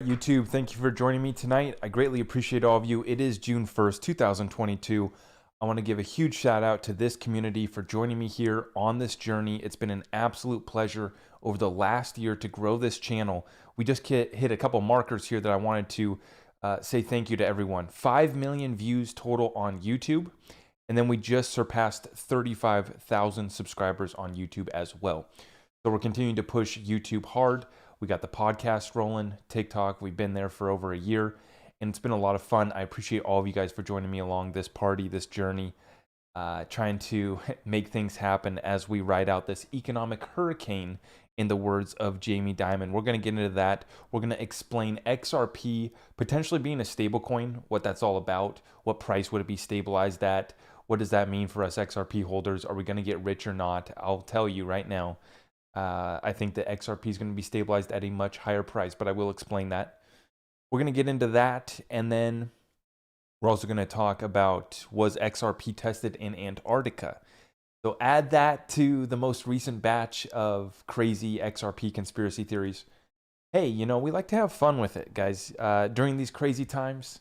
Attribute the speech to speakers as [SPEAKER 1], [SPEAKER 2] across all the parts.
[SPEAKER 1] YouTube, thank you for joining me tonight. I greatly appreciate all of you. It is June 1st, 2022. I want to give a huge shout out to this community for joining me here on this journey. It's been an absolute pleasure over the last year to grow this channel. We just hit a couple markers here that I wanted to say thank you to everyone. 5 million views total on YouTube. And then we just surpassed 35,000 subscribers on YouTube as well. So we're continuing to push YouTube hard. We got the podcast rolling, TikTok. We've been there for over a year, and it's been a lot of fun. I appreciate all of you guys for joining me along this party, this journey, trying to make things happen as we ride out this economic hurricane, in the words of Jamie Dimon. We're going to get into that. We're going to explain XRP potentially being a stablecoin, what that's all about, what price would it be stabilized at, what does that mean for us XRP holders? Are we going to get rich or not? I'll tell you right now. I think that XRP is going to be stabilized at a much higher price, but I will explain that. We're going to get into that, and then we're also going to talk about, was XRP tested in Antarctica? So add that to the most recent batch of crazy XRP conspiracy theories. Hey, you know, we like to have fun with it, guys. During these crazy times,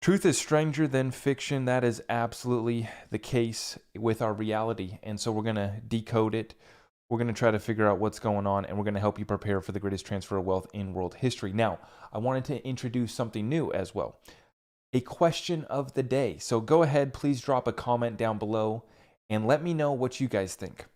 [SPEAKER 1] truth is stranger than fiction. That is absolutely the case with our reality, and so we're going to decode it. We're going to try to figure out what's going on, and we're going to help you prepare for the greatest transfer of wealth in world history. Now, I wanted to introduce something new as well. A question of the day. So go ahead, please drop a comment down below and let me know what you guys think.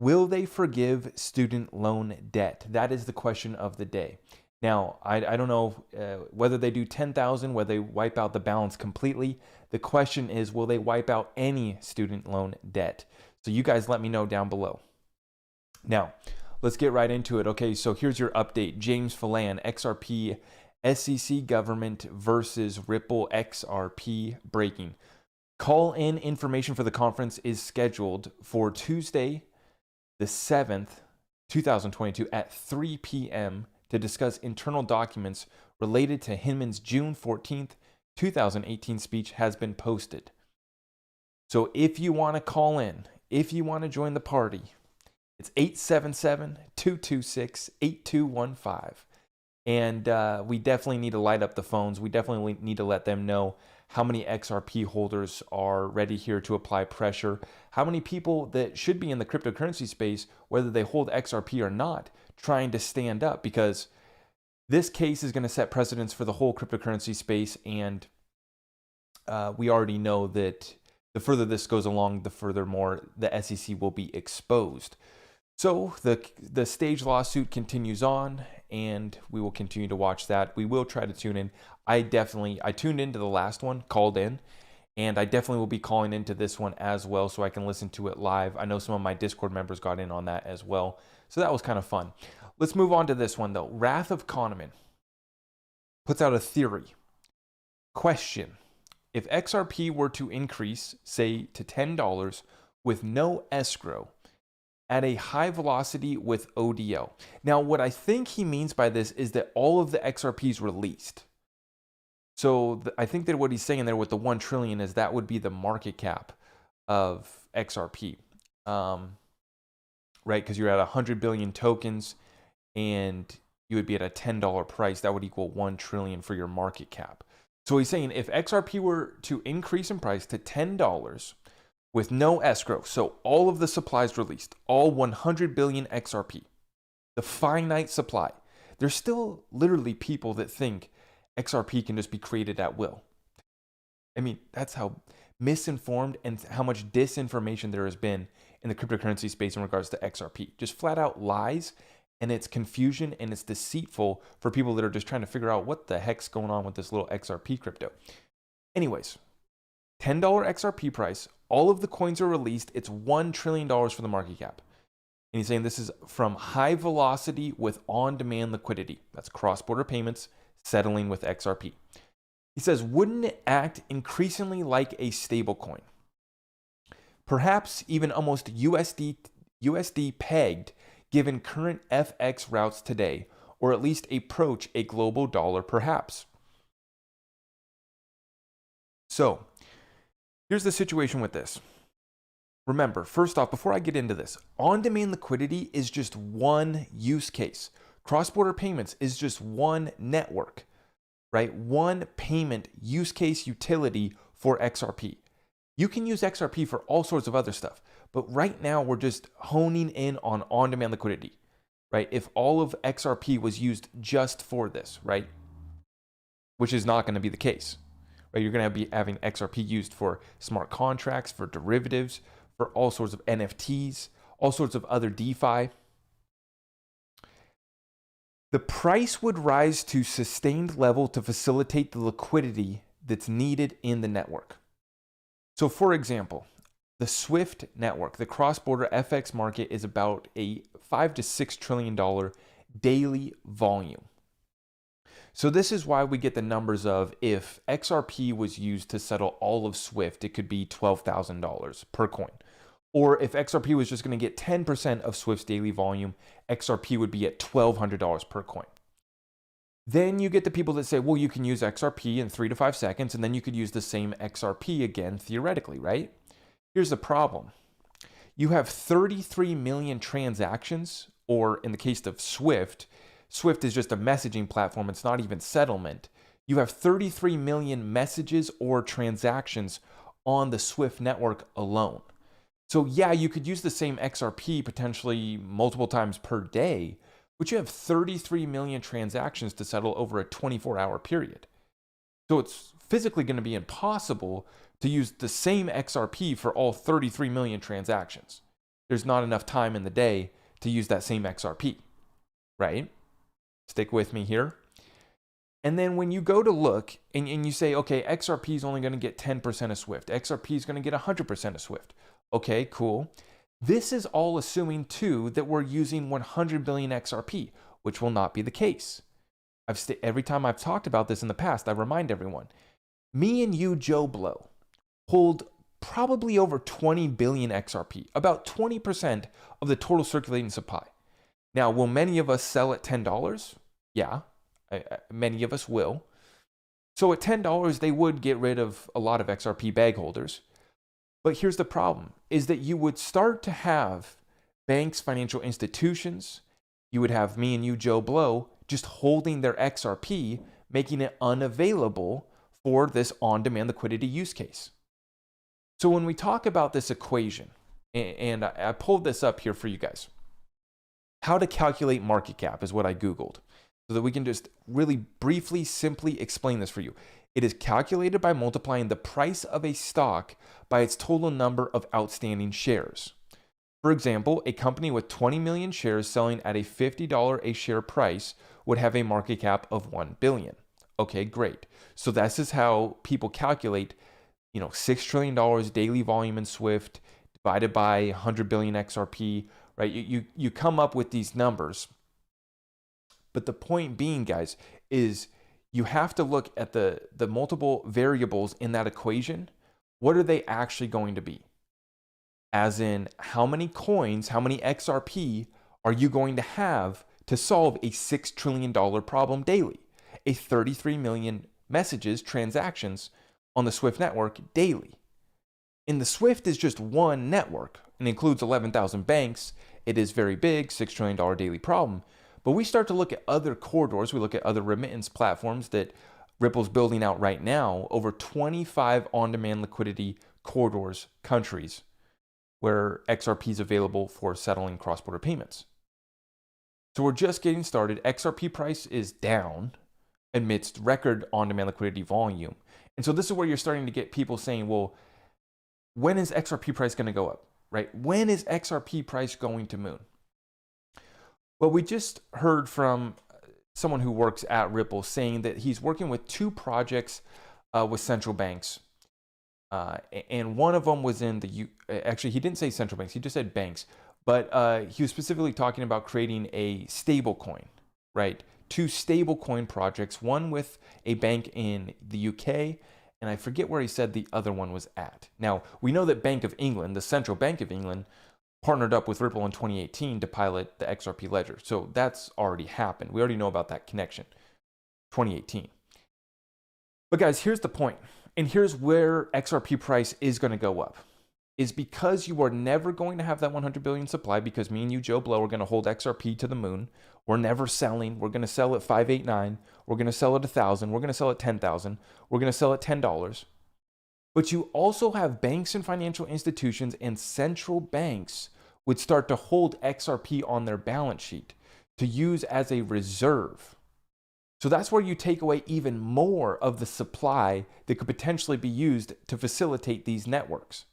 [SPEAKER 1] Will they forgive student loan debt? That is the question of the day. Now, I don't know whether they do 10,000, whether they wipe out the balance completely. The question is, will they wipe out any student loan debt? So you guys let me know down below. Now, let's get right into it. Okay, so here's your update. James Phelan, XRP, SEC government versus Ripple XRP breaking. Call-in information for the conference is scheduled for Tuesday, the 7th, 2022 at 3 p.m. to discuss internal documents related to Hinman's June 14th, 2018 speech has been posted. So if you want to call in, if you want to join the party, it's 877-226-8215. And we definitely need to light up the phones. We definitely need to let them know how many XRP holders are ready here to apply pressure. How many people that should be in the cryptocurrency space, whether they hold XRP or not, trying to stand up. Because this case is going to set precedents for the whole cryptocurrency space. And we already know that the further this goes along, the furthermore the SEC will be exposed. So the stage lawsuit continues on, and we will continue to watch that. We will try to tune in. I tuned into the last one, called in, and I definitely will be calling into this one as well so I can listen to it live. I know some of my Discord members got in on that as well, so that was kind of fun. Let's move on to this one, though. Wrath of Kahneman puts out a theory. Question: if XRP were to increase, say, to $10 with no escrow, at a high velocity with ODL. Now, what I think he means by this is that all of the XRPs released. So I think that what he's saying there with the 1 trillion is that would be the market cap of XRP, right? Because you're at 100 billion tokens and you would be at a $10 price. That would equal 1 trillion for your market cap. So he's saying if XRP were to increase in price to $10, with no escrow, so all of the supplies released, all 100 billion XRP, the finite supply. There's still literally people that think XRP can just be created at will. I mean, that's how misinformed and how much disinformation there has been in the cryptocurrency space in regards to XRP. Just flat out lies, and it's confusion and it's deceitful for people that are just trying to figure out what the heck's going on with this little XRP crypto. Anyways, $10 XRP price, all of the coins are released. It's $1 trillion for the market cap. And he's saying this is from high velocity with on-demand liquidity. That's cross-border payments settling with XRP. He says, wouldn't it act increasingly like a stablecoin? Perhaps even almost USD pegged given current FX routes today, or at least approach a global dollar perhaps. So, here's the situation with this. Remember, first off, before I get into this, on-demand liquidity is just one use case. Cross-border payments is just one network, right? One payment use case utility for XRP. You can use XRP for all sorts of other stuff, but right now we're just honing in on on-demand liquidity, right? If all of XRP was used just for this, right? Which is not going to be the case, right? You're going to be having XRP used for smart contracts, for derivatives, for all sorts of NFTs, all sorts of other DeFi. The price would rise to sustained level to facilitate the liquidity that's needed in the network. So for example, the SWIFT network, the cross-border FX market, is about a $5 to $6 trillion daily volume. So this is why we get the numbers of, if XRP was used to settle all of SWIFT, it could be $12,000 per coin. Or if XRP was just going to get 10% of SWIFT's daily volume, XRP would be at $1,200 per coin. Then you get the people that say, well, you can use XRP in 3 to 5 seconds, and then you could use the same XRP again, theoretically, right? Here's the problem. You have 33 million transactions, or in the case of SWIFT, SWIFT is just a messaging platform. It's not even settlement. You have 33 million messages or transactions on the SWIFT network alone. So yeah, you could use the same XRP potentially multiple times per day, but you have 33 million transactions to settle over a 24-hour period. So it's physically going to be impossible to use the same XRP for all 33 million transactions. There's not enough time in the day to use that same XRP, right? Stick with me here. And then when you go to look and you say, okay, XRP is only going to get 10% of SWIFT. XRP is going to get 100% of SWIFT. Okay, cool. This is all assuming too that we're using 100 billion XRP, which will not be the case. Every time I've talked about this in the past, I remind everyone, me and you, Joe Blow, hold probably over 20 billion XRP, about 20% of the total circulating supply. Now, will many of us sell at $10? Yeah, many of us will. So at $10, they would get rid of a lot of XRP bag holders. But here's the problem, is that you would start to have banks, financial institutions, you would have me and you, Joe Blow, just holding their XRP, making it unavailable for this on-demand liquidity use case. So when we talk about this equation, and I pulled this up here for you guys, how to calculate market cap is what I Googled, so that we can just really briefly, simply explain this for you. It is calculated by multiplying the price of a stock by its total number of outstanding shares. For example, a company with 20 million shares selling at a $50 a share price would have a market cap of 1 billion. Okay, great. So this is how people calculate, $6 trillion daily volume in SWIFT divided by 100 billion XRP, right? You come up with these numbers. But the point being, guys, is you have to look at the multiple variables in that equation. What are they actually going to be? As in, how many coins, how many XRP are you going to have to solve a $6 trillion problem daily? A 33 million messages, transactions on the SWIFT network daily. And the SWIFT is just one network and includes 11,000 banks. It is very big, $6 trillion daily problem. But we start to look at other corridors. We look at other remittance platforms that Ripple's building out right now, over 25 on-demand liquidity corridors, countries, where XRP is available for settling cross-border payments. So we're just getting started. XRP price is down amidst record on-demand liquidity volume. And so this is where you're starting to get people saying, well, when is XRP price going to go up, right? When is XRP price going to moon? Well, we just heard from someone who works at Ripple saying that he's working with 2 projects with central banks. And one of them was in the, actually, he didn't say central banks, he just said banks. But he was specifically talking about creating a stablecoin, right? 2 stablecoin projects, one with a bank in the UK, and I forget where he said the other one was at. Now, we know that Bank of England, the Central Bank of England, partnered up with Ripple in 2018 to pilot the XRP ledger. So that's already happened. We already know about that connection, 2018. But guys, here's the point. And here's where XRP price is going to go up. is because you are never going to have that 100 billion supply, because me and you, Joe Blow, are going to hold XRP to the moon. We're never selling. We're going to sell at 589. We're going to sell at 1,000. We're going to sell at 10,000. We're going to sell at $10. But you also have banks and financial institutions and central banks would start to hold XRP on their balance sheet to use as a reserve. So that's where you take away even more of the supply that could potentially be used to facilitate these networks.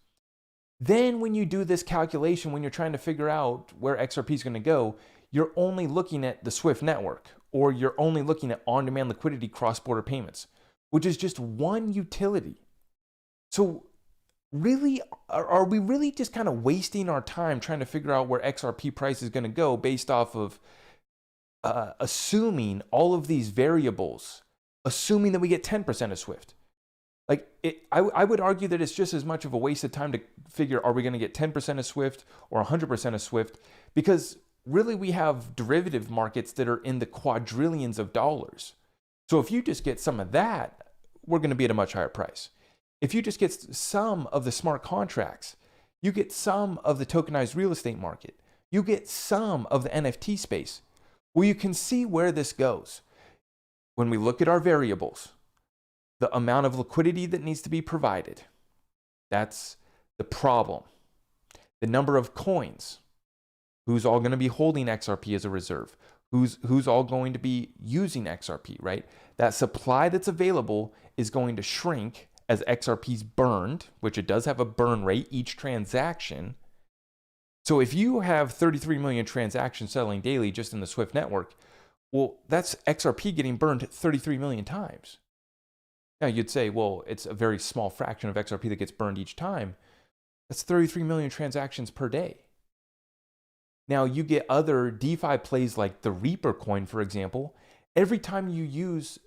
[SPEAKER 1] Then when you do this calculation, when you're trying to figure out where XRP is going to go, you're only looking at the SWIFT network, or you're only looking at on-demand liquidity cross-border payments, which is just one utility. So really, are we really just kind of wasting our time trying to figure out where XRP price is going to go based off of assuming all of these variables, assuming that we get 10% of SWIFT? Like, I would argue that it's just as much of a waste of time to figure, are we going to get 10% of SWIFT or 100% of SWIFT? Because really we have derivative markets that are in the quadrillions of dollars. So if you just get some of that, we're going to be at a much higher price. If you just get some of the smart contracts, you get some of the tokenized real estate market, you get some of the NFT space, well, you can see where this goes. When we look at our variables, the amount of liquidity that needs to be provided, that's the problem. The number of coins, who's all going to be holding XRP as a reserve, who's all going to be using XRP, right? That supply that's available is going to shrink as XRP's burned, which it does have a burn rate each transaction. So if you have 33 million transactions settling daily just in the SWIFT network, well, that's XRP getting burned 33 million times. Now you'd say, well, it's a very small fraction of XRP that gets burned each time. That's 33 million transactions per day. Now you get other DeFi plays like the Reaper coin, for example. Every time you use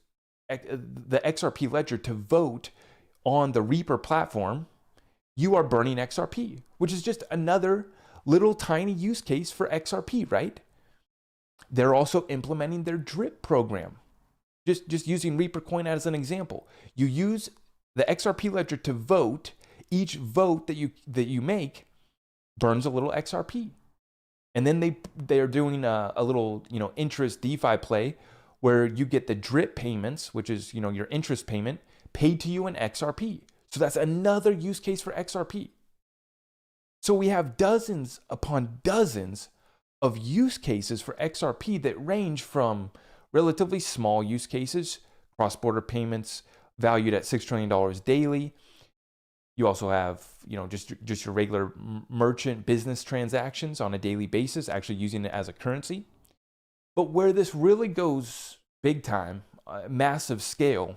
[SPEAKER 1] the XRP ledger to vote on the Reaper platform, you are burning XRP, which is just another little tiny use case for XRP, right? They're also implementing their drip program. Just using Reaper coin as an example. You use the XRP ledger to vote. Each vote that you make burns a little XRP. And then they're doing a little, interest DeFi play where you get the drip payments, which is, your interest payment paid to you in XRP. So that's another use case for XRP. So we have dozens upon dozens of use cases for XRP that range from relatively small use cases, cross-border payments valued at $6 trillion daily. You also have, just your regular merchant business transactions on a daily basis, actually using it as a currency. But where this really goes big time, massive scale,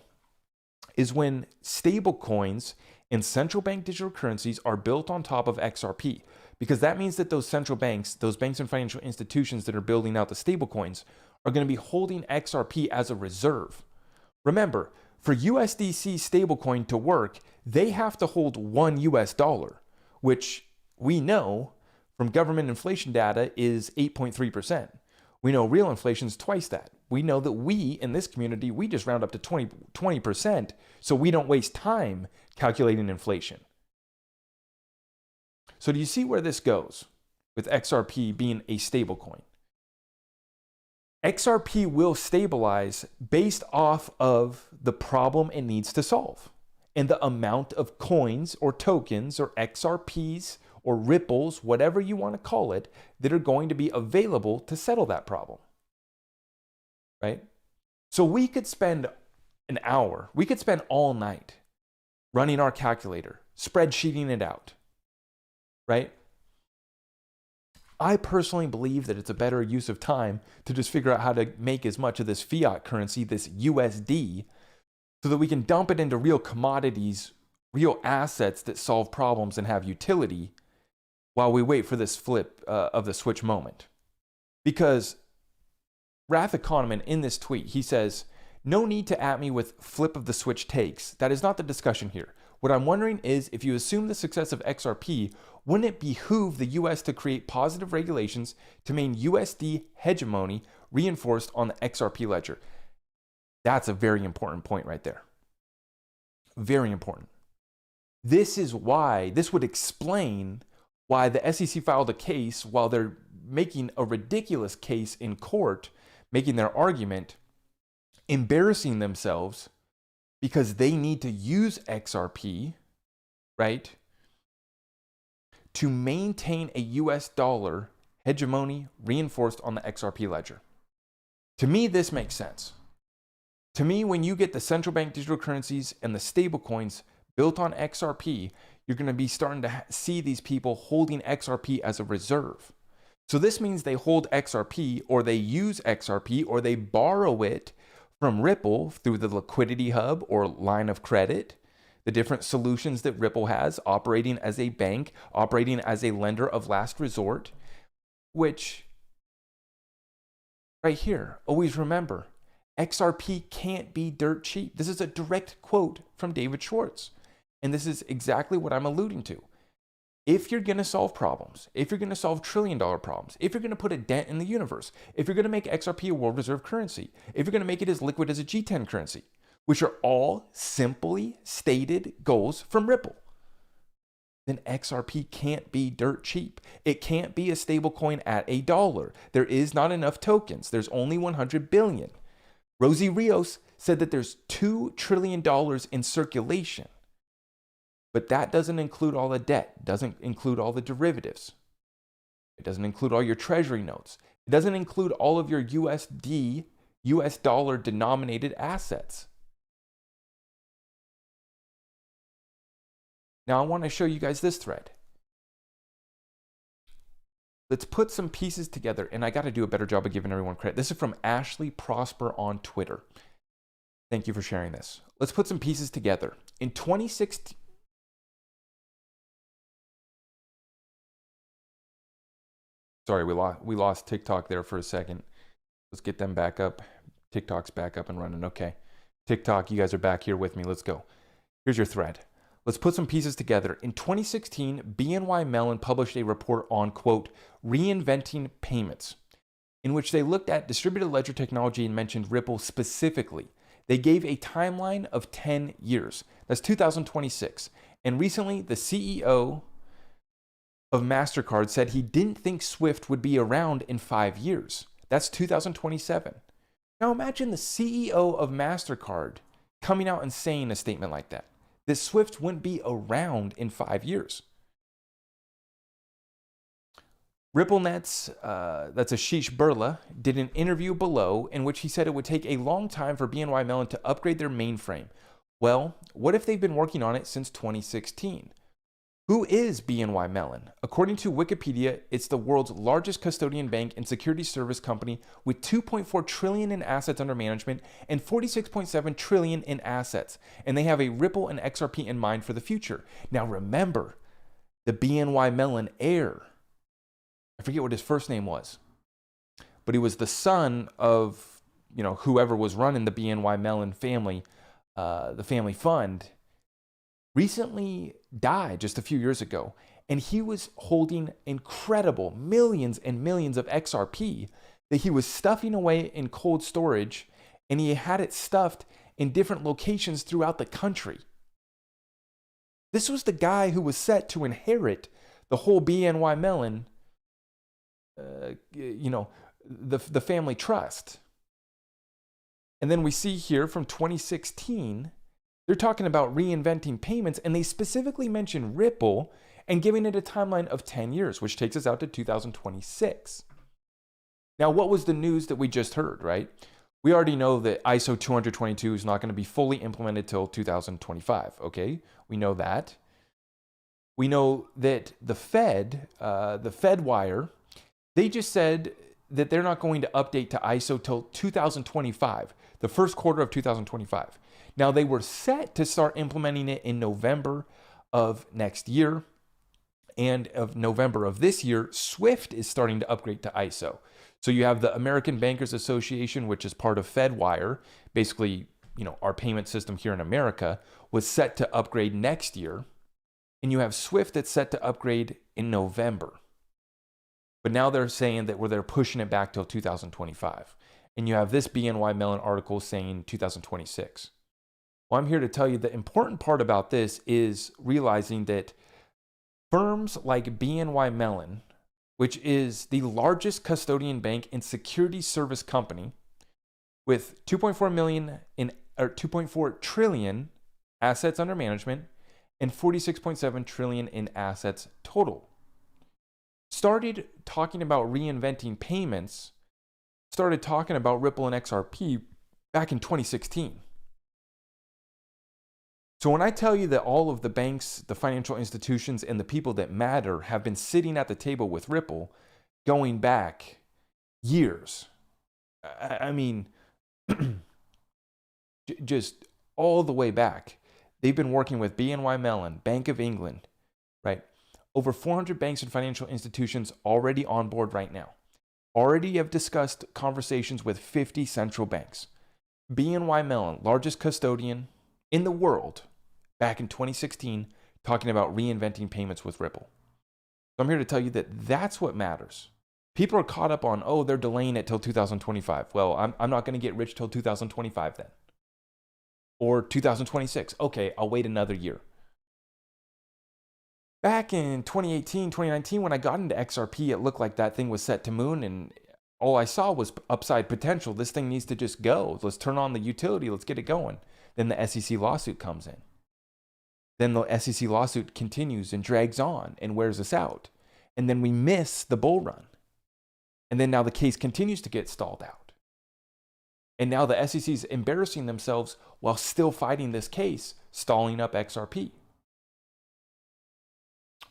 [SPEAKER 1] is when stablecoins and central bank digital currencies are built on top of XRP. Because that means that those central banks, those banks and financial institutions that are building out the stablecoins, are going to be holding XRP as a reserve. Remember, for USDC stablecoin to work, they have to hold $1, which we know from government inflation data is 8.3%. We know real inflation is twice that. We know that we, in this community, we just round up to 20%, so we don't waste time calculating inflation. So do you see where this goes with XRP being a stablecoin? XRP will stabilize based off of the problem it needs to solve and the amount of coins or tokens or XRPs or ripples, whatever you want to call it, that are going to be available to settle that problem, right? So we could spend an hour, we could spend all night running our calculator, spreadsheeting it out, right? I personally believe that it's a better use of time to just figure out how to make as much of this fiat currency, this USD, so that we can dump it into real commodities, real assets that solve problems and have utility while we wait for this flip of the switch moment. Because Wrath Economan in this tweet, he says, no need to at me with flip of the switch takes. That is not the discussion here. What I'm wondering is, if you assume the success of XRP, wouldn't it behoove the US to create positive regulations to maintain USD hegemony reinforced on the XRP ledger? That's a very important point right there. Very important. This is why, this would explain why the SEC filed a case while they're making a ridiculous case in court, making their argument, embarrassing themselves because they need to use XRP, right, to maintain a US dollar hegemony reinforced on the XRP ledger. To me, this makes sense. To me, when you get the central bank digital currencies and the stablecoins built on XRP, you're going to be starting to see these people holding XRP as a reserve. So this means they hold XRP, or they use XRP, or they borrow it from Ripple through the liquidity hub or line of credit, the different solutions that Ripple has, operating as a bank, operating as a lender of last resort, which right here, always remember, XRP can't be dirt cheap. This is a direct quote from David Schwartz. And this is exactly what I'm alluding to. If you're going to solve problems, if you're going to solve trillion-dollar problems, if you're going to put a dent in the universe, if you're going to make XRP a world reserve currency, if you're going to make it as liquid as a G10 currency, which are all simply stated goals from Ripple, then XRP can't be dirt cheap. It can't be a stable coin at $1. There is not enough tokens. There's only 100 billion. Rosie Rios said that there's $2 trillion in circulation. But that doesn't include all the debt, doesn't include all the derivatives. It doesn't include all your treasury notes. It doesn't include all of your USD, US dollar denominated assets. Now I want to show you guys this thread. Let's put some pieces together, and I got to do a better job of giving everyone credit. This is from Ashley Prosper on Twitter. Thank you for sharing this. Let's put some pieces together. In 2016, sorry, we lost TikTok there for a second. Let's get them back up. TikTok's back up and running. Okay. TikTok, you guys are back here with me. Let's go. Here's your thread. Let's put some pieces together. In 2016, BNY Mellon published a report on, quote, reinventing payments, in which they looked at distributed ledger technology and mentioned Ripple specifically. They gave a timeline of 10 years. That's 2026. And recently, the CEO of MasterCard said he didn't think Swift would be around in 5 years. That's 2027. Now imagine the CEO of MasterCard coming out and saying a statement like that. That Swift wouldn't be around in 5 years. RippleNet's, that's Ashish Birla, did an interview below in which he said it would take a long time for BNY Mellon to upgrade their mainframe. Well, what if they've been working on it since 2016? Who is BNY Mellon? According to Wikipedia, it's the world's largest custodian bank and security service company with 2.4 trillion in assets under management and 46.7 trillion in assets. And they have a Ripple and XRP in mind for the future. Now remember, the BNY Mellon heir, I forget what his first name was, but he was the son of, whoever was running the BNY Mellon family, the family fund, recently died just a few years ago, and he was holding incredible millions and millions of XRP that he was stuffing away in cold storage, and he had it stuffed in different locations throughout the country. This was the guy who was set to inherit the whole BNY Mellon, the family trust. And then we see here from 2016, they're talking about reinventing payments, and they specifically mention Ripple and giving it a timeline of 10 years, which takes us out to 2026. Now, what was the news that we just heard, right? We already know that ISO 222 is not going to be fully implemented till 2025, okay? We know that. We know that the Fedwire, they just said that they're not going to update to ISO till 2025, the first quarter of 2025. Now, they were set to start implementing it in November of next year, and of November of this year, Swift is starting to upgrade to ISO. So you have the American Bankers Association, which is part of Fedwire, basically, our payment system here in America, was set to upgrade next year, and you have Swift that's set to upgrade in November. But now they're saying that they're pushing it back till 2025. And you have this BNY Mellon article saying 2026. Well, I'm here to tell you the important part about this is realizing that firms like BNY Mellon, which is the largest custodian bank and security service company with 2.4 trillion assets under management and 46.7 trillion in assets total, started talking about reinventing payments, started talking about Ripple and XRP back in 2016. So when I tell you that all of the banks, the financial institutions, and the people that matter have been sitting at the table with Ripple going back years, I mean, just all the way back. They've been working with BNY Mellon, Bank of England, right? Over 400 banks and financial institutions already on board right now. Already have discussed conversations with 50 central banks. BNY Mellon, largest custodian in the world, back in 2016, talking about reinventing payments with Ripple. So I'm here to tell you that that's what matters. People are caught up on, oh, they're delaying it till 2025. Well, I'm not going to get rich till 2025 then. Or 2026. Okay, I'll wait another year. Back in 2018, 2019, when I got into XRP, it looked like that thing was set to moon, and all I saw was upside potential. This thing needs to just go. Let's turn on the utility. Let's get it going. Then the SEC lawsuit comes in. Then the SEC lawsuit continues and drags on and wears us out. And then we miss the bull run. And then now the case continues to get stalled out. And now the SEC is embarrassing themselves while still fighting this case, stalling up XRP.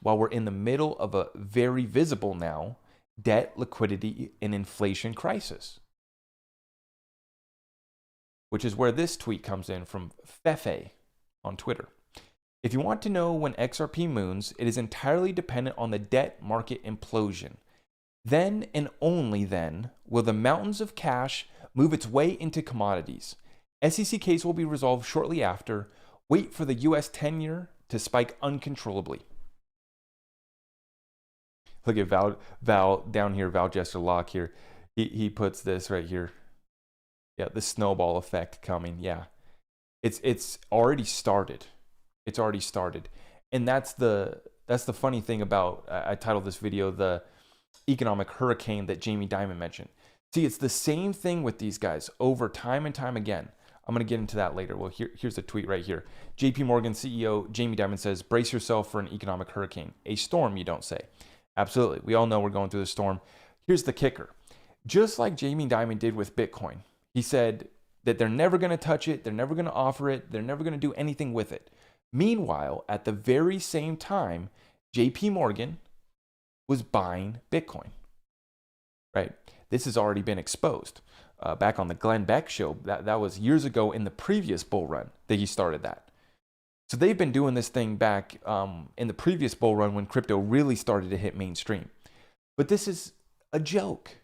[SPEAKER 1] While we're in the middle of a very visible now debt, liquidity, and inflation crisis. Which is where this tweet comes in from Fefe on Twitter. If you want to know when XRP moons, it is entirely dependent on the debt market implosion. Then and only then will the mountains of cash move its way into commodities. SEC case will be resolved shortly after. Wait for the US 10-year to spike uncontrollably. Look at Val down here, Val Jester Locke here. He puts this right here. Yeah, the snowball effect coming. Yeah. It's already started. It's already started. And that's the funny thing about, I titled this video, the economic hurricane that Jamie Dimon mentioned. See, it's the same thing with these guys over time and time again. I'm going to get into that later. Well, here's the tweet right here. JP Morgan CEO Jamie Dimon says, brace yourself for an economic hurricane. A storm, you don't say. Absolutely. We all know we're going through the storm. Here's the kicker. Just like Jamie Dimon did with Bitcoin, he said that they're never going to touch it. They're never going to offer it. They're never going to do anything with it. Meanwhile, at the very same time, JP Morgan was buying Bitcoin, right? This has already been exposed. Back on the Glenn Beck show, that was years ago in the previous bull run that he started that. So they've been doing this thing back in the previous bull run when crypto really started to hit mainstream. But this is a joke.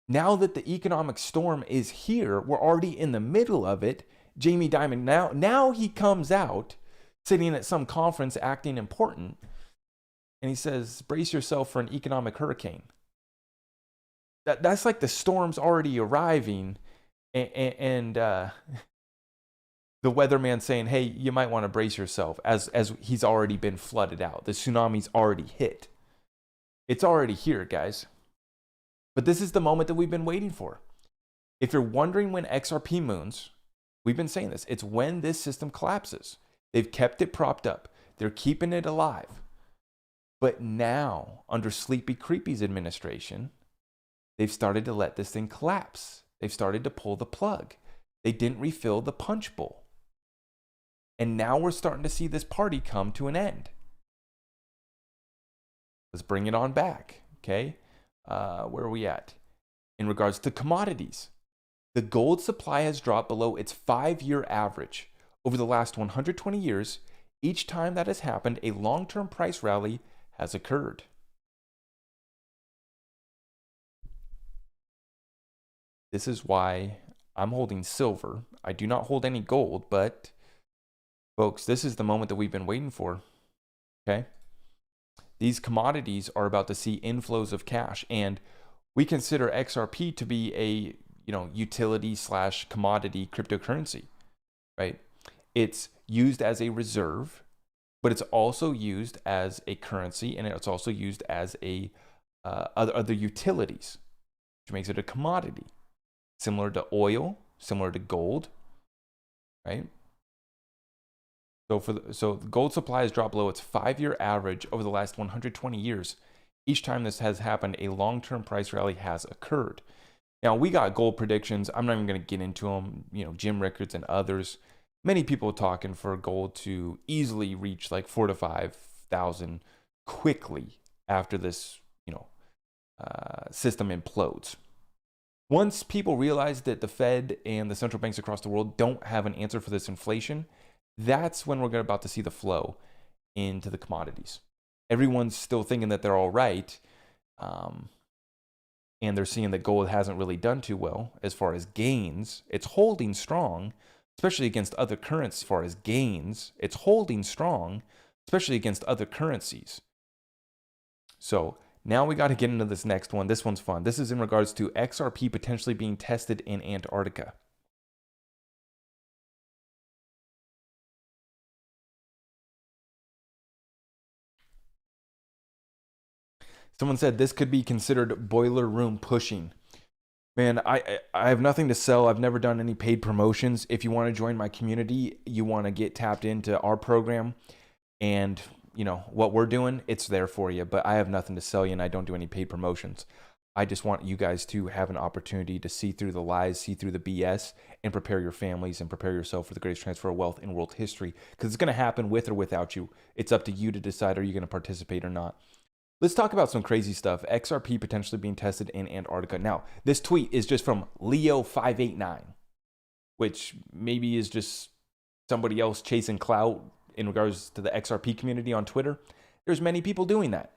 [SPEAKER 1] Now that the economic storm is here, we're already in the middle of it. Jamie Dimon, now he comes out sitting at some conference acting important, and he says, brace yourself for an economic hurricane. That's like the storm's already arriving, and the weatherman saying, hey, you might want to brace yourself, as he's already been flooded out. The tsunami's already hit. It's already here, guys. But this is the moment that we've been waiting for. If you're wondering when XRP moons, we've been saying this. It's when this system collapses. They've kept it propped up. They're keeping it alive. But now, under Sleepy Creepy's administration, they've started to let this thing collapse. They've started to pull the plug. They didn't refill the punch bowl. And now we're starting to see this party come to an end. Let's bring it on back, okay? Where are we at? In regards to commodities, the gold supply has dropped below its 5-year average. Over the last 120 years, each time that has happened, a long-term price rally has occurred. This is why I'm holding silver. I do not hold any gold, but folks, this is the moment that we've been waiting for, okay? These commodities are about to see inflows of cash, and we consider XRP to be a utility / commodity cryptocurrency, right? It's used as a reserve, but it's also used as a currency, and it's also used as a other utilities, which makes it a commodity, similar to oil, similar to gold, right? So the gold supply has dropped below its 5-year average over the last 120 years. Each time this has happened, a long-term price rally has occurred. Now, we got gold predictions. I'm not even going to get into them. Jim Rickards and others. Many people talking for gold to easily reach like 4,000 to 5,000 quickly after this, system implodes. Once people realize that the Fed and the central banks across the world don't have an answer for this inflation, that's when we're about to see the flow into the commodities. Everyone's still thinking that they're all right, and they're seeing that gold hasn't really done too well as far as gains. It's holding strong, especially against other currencies. As far as gains, it's holding strong, especially against other currencies. So now we got to get into this next one. This one's fun. This is in regards to XRP potentially being tested in Antarctica. Someone said this could be considered boiler room pushing. Man, I have nothing to sell. I've never done any paid promotions. If you want to join my community, you want to get tapped into our program and what we're doing, it's there for you. But I have nothing to sell you, and I don't do any paid promotions. I just want you guys to have an opportunity to see through the lies, see through the BS, and prepare your families and prepare yourself for the greatest transfer of wealth in world history. Because it's going to happen with or without you. It's up to you to decide, are you going to participate or not? Let's talk about some crazy stuff. XRP potentially being tested in Antarctica. Now, this tweet is just from Leo589, which maybe is just somebody else chasing clout in regards to the XRP community on Twitter. There's many people doing that.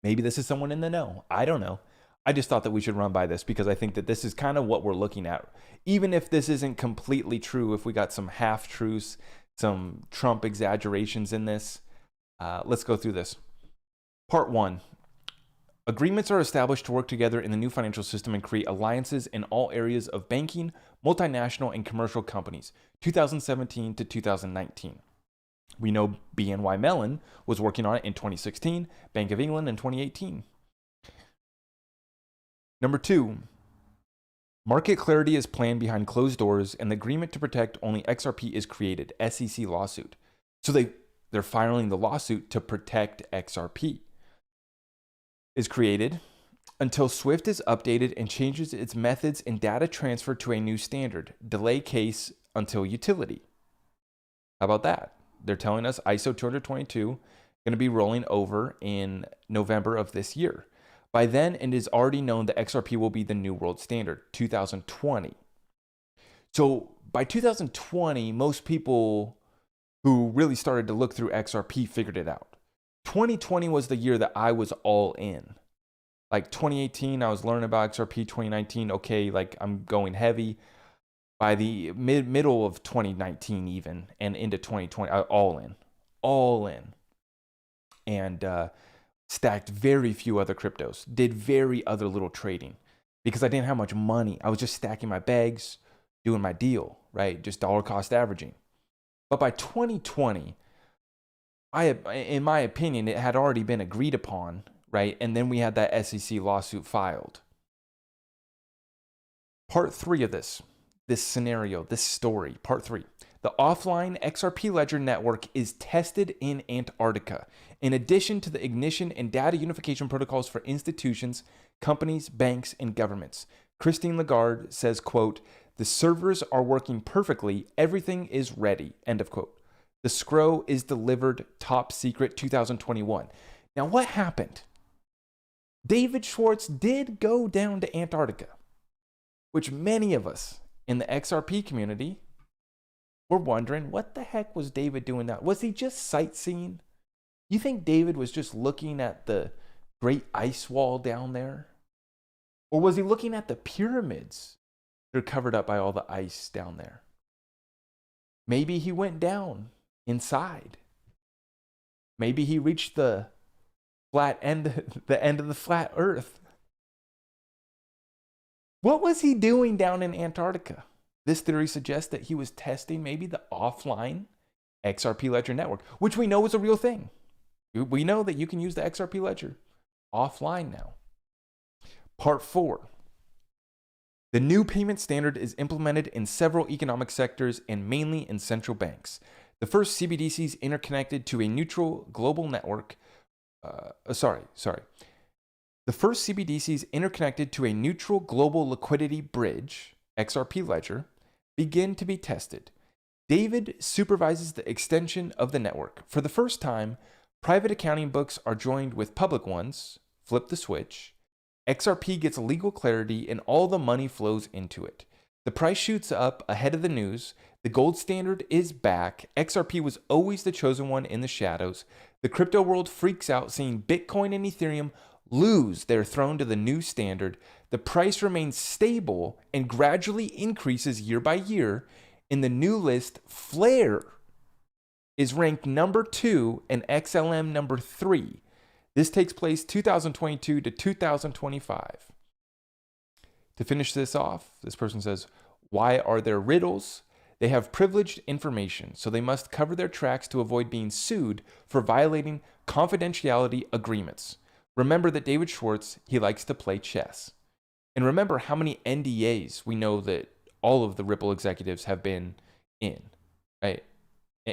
[SPEAKER 1] Maybe this is someone in the know. I don't know. I just thought that we should run by this because I think that this is kind of what we're looking at. Even if this isn't completely true, if we got some half-truths, some Trump exaggerations in this, let's go through this. Part 1. Agreements are established to work together in the new financial system and create alliances in all areas of banking, multinational, and commercial companies, 2017 to 2019. We know BNY Mellon was working on it in 2016, Bank of England in 2018. Number 2. Market clarity is planned behind closed doors, and the agreement to protect only XRP is created, SEC lawsuit. So they're filing the lawsuit to protect XRP. Is created until SWIFT is updated and changes its methods and data transfer to a new standard. Delay case until utility. How about that? They're telling us ISO 222 going to be rolling over in November of this year. By then, it is already known that XRP will be the new world standard, 2020. So by 2020, most people who really started to look through XRP figured it out. 2020 was the year that I was all in. Like 2018, I was learning about XRP. 2019, okay, like I'm going heavy. By the middle of 2019 even, and into 2020, all in. And stacked very few other cryptos. Did very other little trading. Because I didn't have much money. I was just stacking my bags, doing my deal, right? Just dollar cost averaging. But by 2020, in my opinion, it had already been agreed upon, right? And then we had that SEC lawsuit filed. Part 3 of this scenario, this story, part 3. The offline XRP ledger network is tested in Antarctica. In addition to the ignition and data unification protocols for institutions, companies, banks, and governments. Christine Lagarde says, quote, "The servers are working perfectly. Everything is ready," end of quote. The scroll is delivered top secret 2021. Now, what happened? David Schwartz did go down to Antarctica, which many of us in the XRP community were wondering, what the heck was David doing that? Was he just sightseeing? You think David was just looking at the great ice wall down there? Or was he looking at the pyramids that are covered up by all the ice down there? Maybe he went down inside. Maybe he reached the end of the flat earth. What was he doing down in Antarctica? This theory suggests that he was testing maybe the offline XRP ledger network, which we know is a real thing. We know that you can use the XRP ledger offline now. Part 4. The new payment standard is implemented in several economic sectors and mainly in central banks. The first CBDCs interconnected to a neutral global network. The first CBDCs interconnected to a neutral global liquidity bridge, XRP ledger, begin to be tested. David supervises the extension of the network. For the first time, private accounting books are joined with public ones. Flip the switch. XRP gets legal clarity and all the money flows into it. The price shoots up ahead of the news. The gold standard is back. XRP was always the chosen one in the shadows. The crypto world freaks out seeing Bitcoin and Ethereum lose their throne to the new standard. The price remains stable and gradually increases year by year. In the new list, Flare is ranked number 2 and XLM number 3. This takes place 2022 to 2025. To finish this off, this person says, why are there riddles? They have privileged information, so they must cover their tracks to avoid being sued for violating confidentiality agreements. Remember that David Schwartz, he likes to play chess. And remember how many NDAs we know that all of the Ripple executives have been in, right?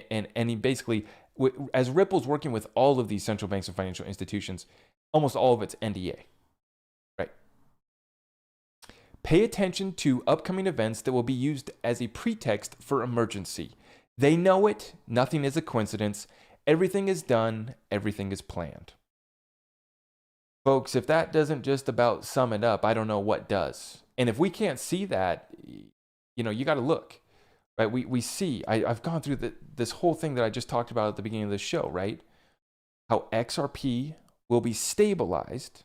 [SPEAKER 1] And he basically, as Ripple's working with all of these central banks and financial institutions, almost all of it's NDA, right? Pay attention to upcoming events that will be used as a pretext for emergency. They know it. Nothing is a coincidence. Everything is done. Everything is planned. Folks, if that doesn't just about sum it up, I don't know what does. And if we can't see that, you got to look, right? We see, I've gone through this whole thing that I just talked about at the beginning of the show, right? How XRP will be stabilized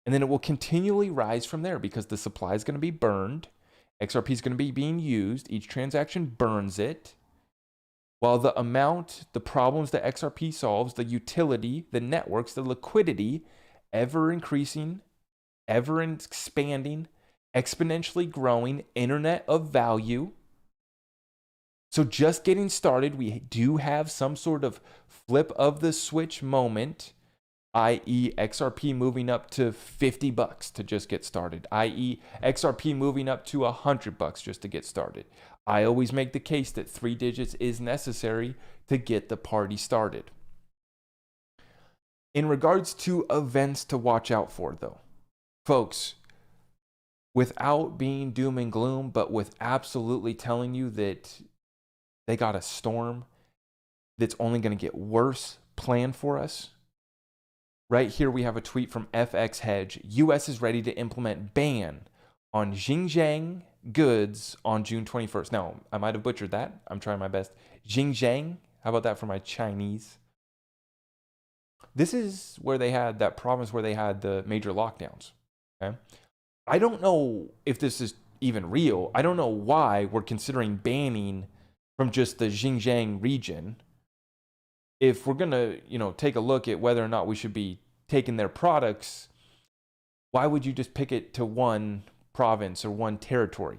[SPEAKER 1] and then it will continually rise from there because the supply is going to be burned. XRP is going to be being used. Each transaction burns it. While the amount, the problems that XRP solves, the utility, the networks, the liquidity, ever increasing, ever expanding, exponentially growing, internet of value. So just getting started, we do have some sort of flip of the switch moment, i.e. XRP moving up to $50 to just get started, i.e. XRP moving up to $100 just to get started. I always make the case that 3 digits is necessary to get the party started. In regards to events to watch out for, though, folks, without being doom and gloom, but with absolutely telling you that they got a storm that's only going to get worse planned for us. Right here we have a tweet from FX Hedge. US is ready to implement ban on Xinjiang goods on June 21st. Now, I might have butchered that. I'm trying my best. Xinjiang, how about that for my Chinese? This is where they had that province where they had the major lockdowns. Okay? I don't know if this is even real. I don't know why we're considering banning from just the Xinjiang region. If we're going to, take a look at whether or not we should be taking their products, why would you just pick it to one province or one territory?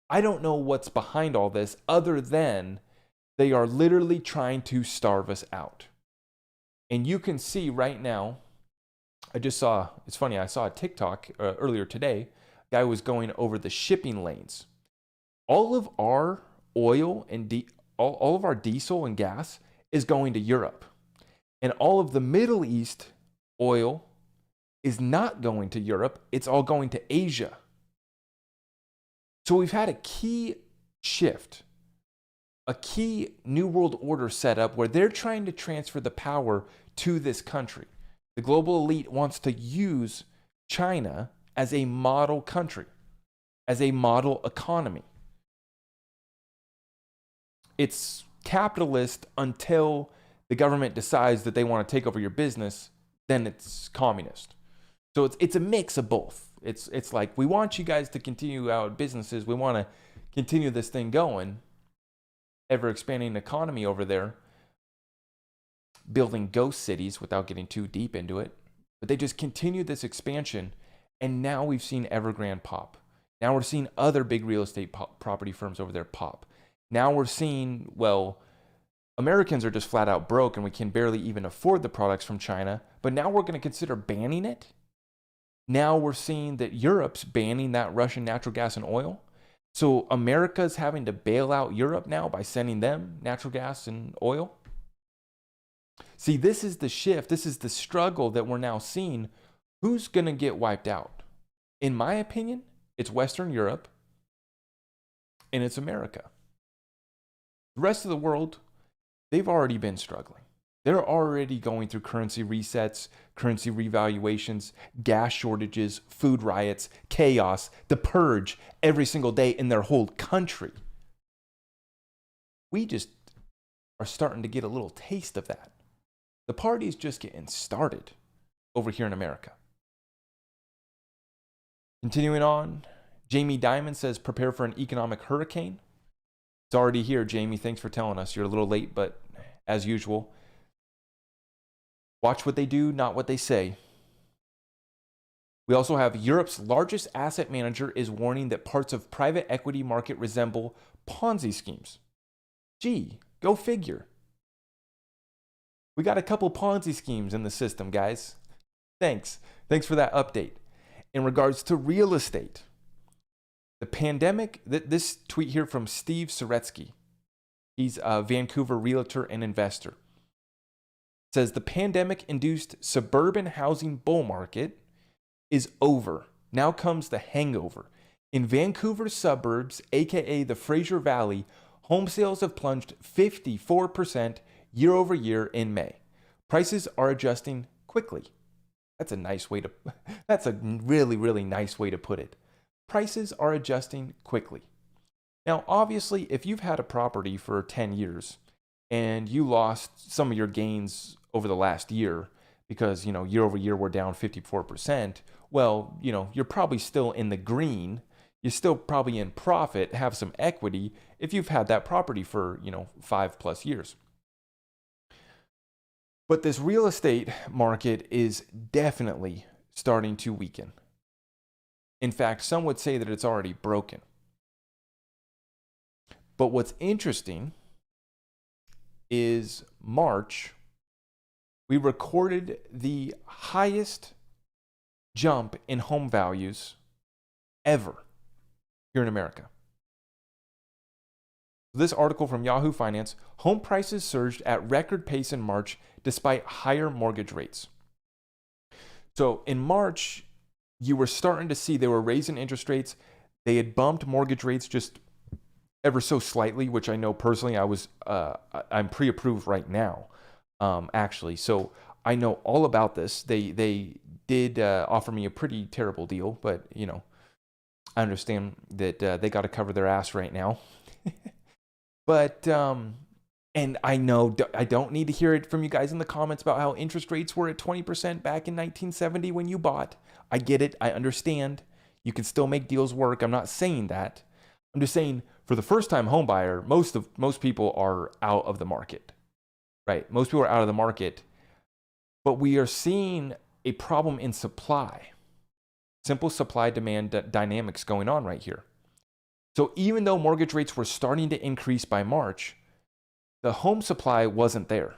[SPEAKER 1] I don't know what's behind all this other than they are literally trying to starve us out. And you can see right now, it's funny, I saw a TikTok earlier today. A guy was going over the shipping lanes. All of our oil and all of our diesel and gas is going to Europe. And all of the Middle East oil is not going to Europe. It's all going to Asia. So we've had a key shift, a key new world order set up where they're trying to transfer the power to this country. The global elite wants to use China as a model country, as a model economy. It's capitalist until the government decides that they want to take over your business, then it's communist. So it's a mix of both. It's like, we want you guys to continue our businesses. We want to continue this thing going, ever expanding economy over there, building ghost cities without getting too deep into it. But they just continue this expansion. And now we've seen Evergrande pop. Now we're seeing other big real estate property firms over there pop. Now we're seeing, well, Americans are just flat out broke and we can barely even afford the products from China, but now we're going to consider banning it. Now we're seeing that Europe's banning that Russian natural gas and oil. So America's having to bail out Europe now by sending them natural gas and oil. See, this is the shift. This is the struggle that we're now seeing. Who's going to get wiped out? In my opinion, it's Western Europe and it's America. The rest of the world, they've already been struggling. They're already going through currency resets, currency revaluations, gas shortages, food riots, chaos, the purge every single day in their whole country. We just are starting to get a little taste of that. The party's just getting started over here in America. Continuing on, Jamie Dimon says, prepare for an economic hurricane. It's already here, Jamie. Thanks for telling us. You're a little late, but as usual, watch what they do, not what they say. We also have Europe's largest asset manager is warning that parts of private equity market resemble Ponzi schemes. Gee, go figure. We got a couple Ponzi schemes in the system, guys. Thanks for that update. In regards to real estate, the pandemic, this tweet here from Steve Soretsky. He's a Vancouver realtor and investor. Says the pandemic-induced suburban housing bull market is over. Now comes the hangover. In Vancouver suburbs, aka the Fraser Valley, home sales have plunged 54% year over year in May. Prices are adjusting quickly. That's a really, really nice way to put it. Prices are adjusting quickly. Now, obviously, if you've had a property for 10 years and you lost some of your gains over the last year because, year over year we're down 54%, well, you're probably still in the green. You're still probably in profit, have some equity if you've had that property for, 5+ years. But this real estate market is definitely starting to weaken. In fact, some would say that it's already broken. But what's interesting is March, we recorded the highest jump in home values ever here in America. This article from Yahoo Finance, home prices surged at record pace in March despite higher mortgage rates. So in March, you were starting to see they were raising interest rates. They had bumped mortgage rates just ever so slightly, which I know personally I'm pre-approved right now, actually. So I know all about this. They did offer me a pretty terrible deal, but I understand that they got to cover their ass right now. But, and I know I don't need to hear it from you guys in the comments about how interest rates were at 20% back in 1970 when you bought. I get it. I understand. You can still make deals work. I'm not saying that. I'm just saying for the first time home buyer, most people are out of the market, right? Most people are out of the market, but we are seeing a problem in supply. Simple supply demand dynamics going on right here. So even though mortgage rates were starting to increase by March, the home supply wasn't there.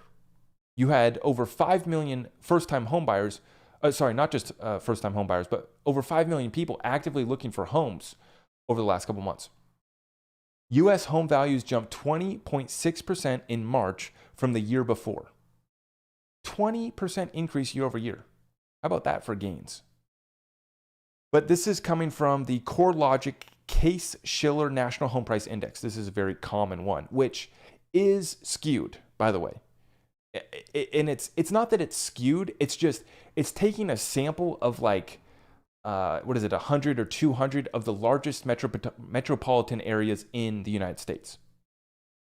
[SPEAKER 1] You had over 5 million first-time home buyers, not just first-time home buyers, but over 5 million people actively looking for homes over the last couple months. U.S. home values jumped 20.6% in March from the year before. 20% increase year over year. How about that for gains? But this is coming from the CoreLogic Case-Shiller National Home Price Index. This is a very common one, which is skewed, by the way. And it's not that it's skewed. It's just, it's taking a sample of 100 or 200 of the largest metropolitan areas in the United States.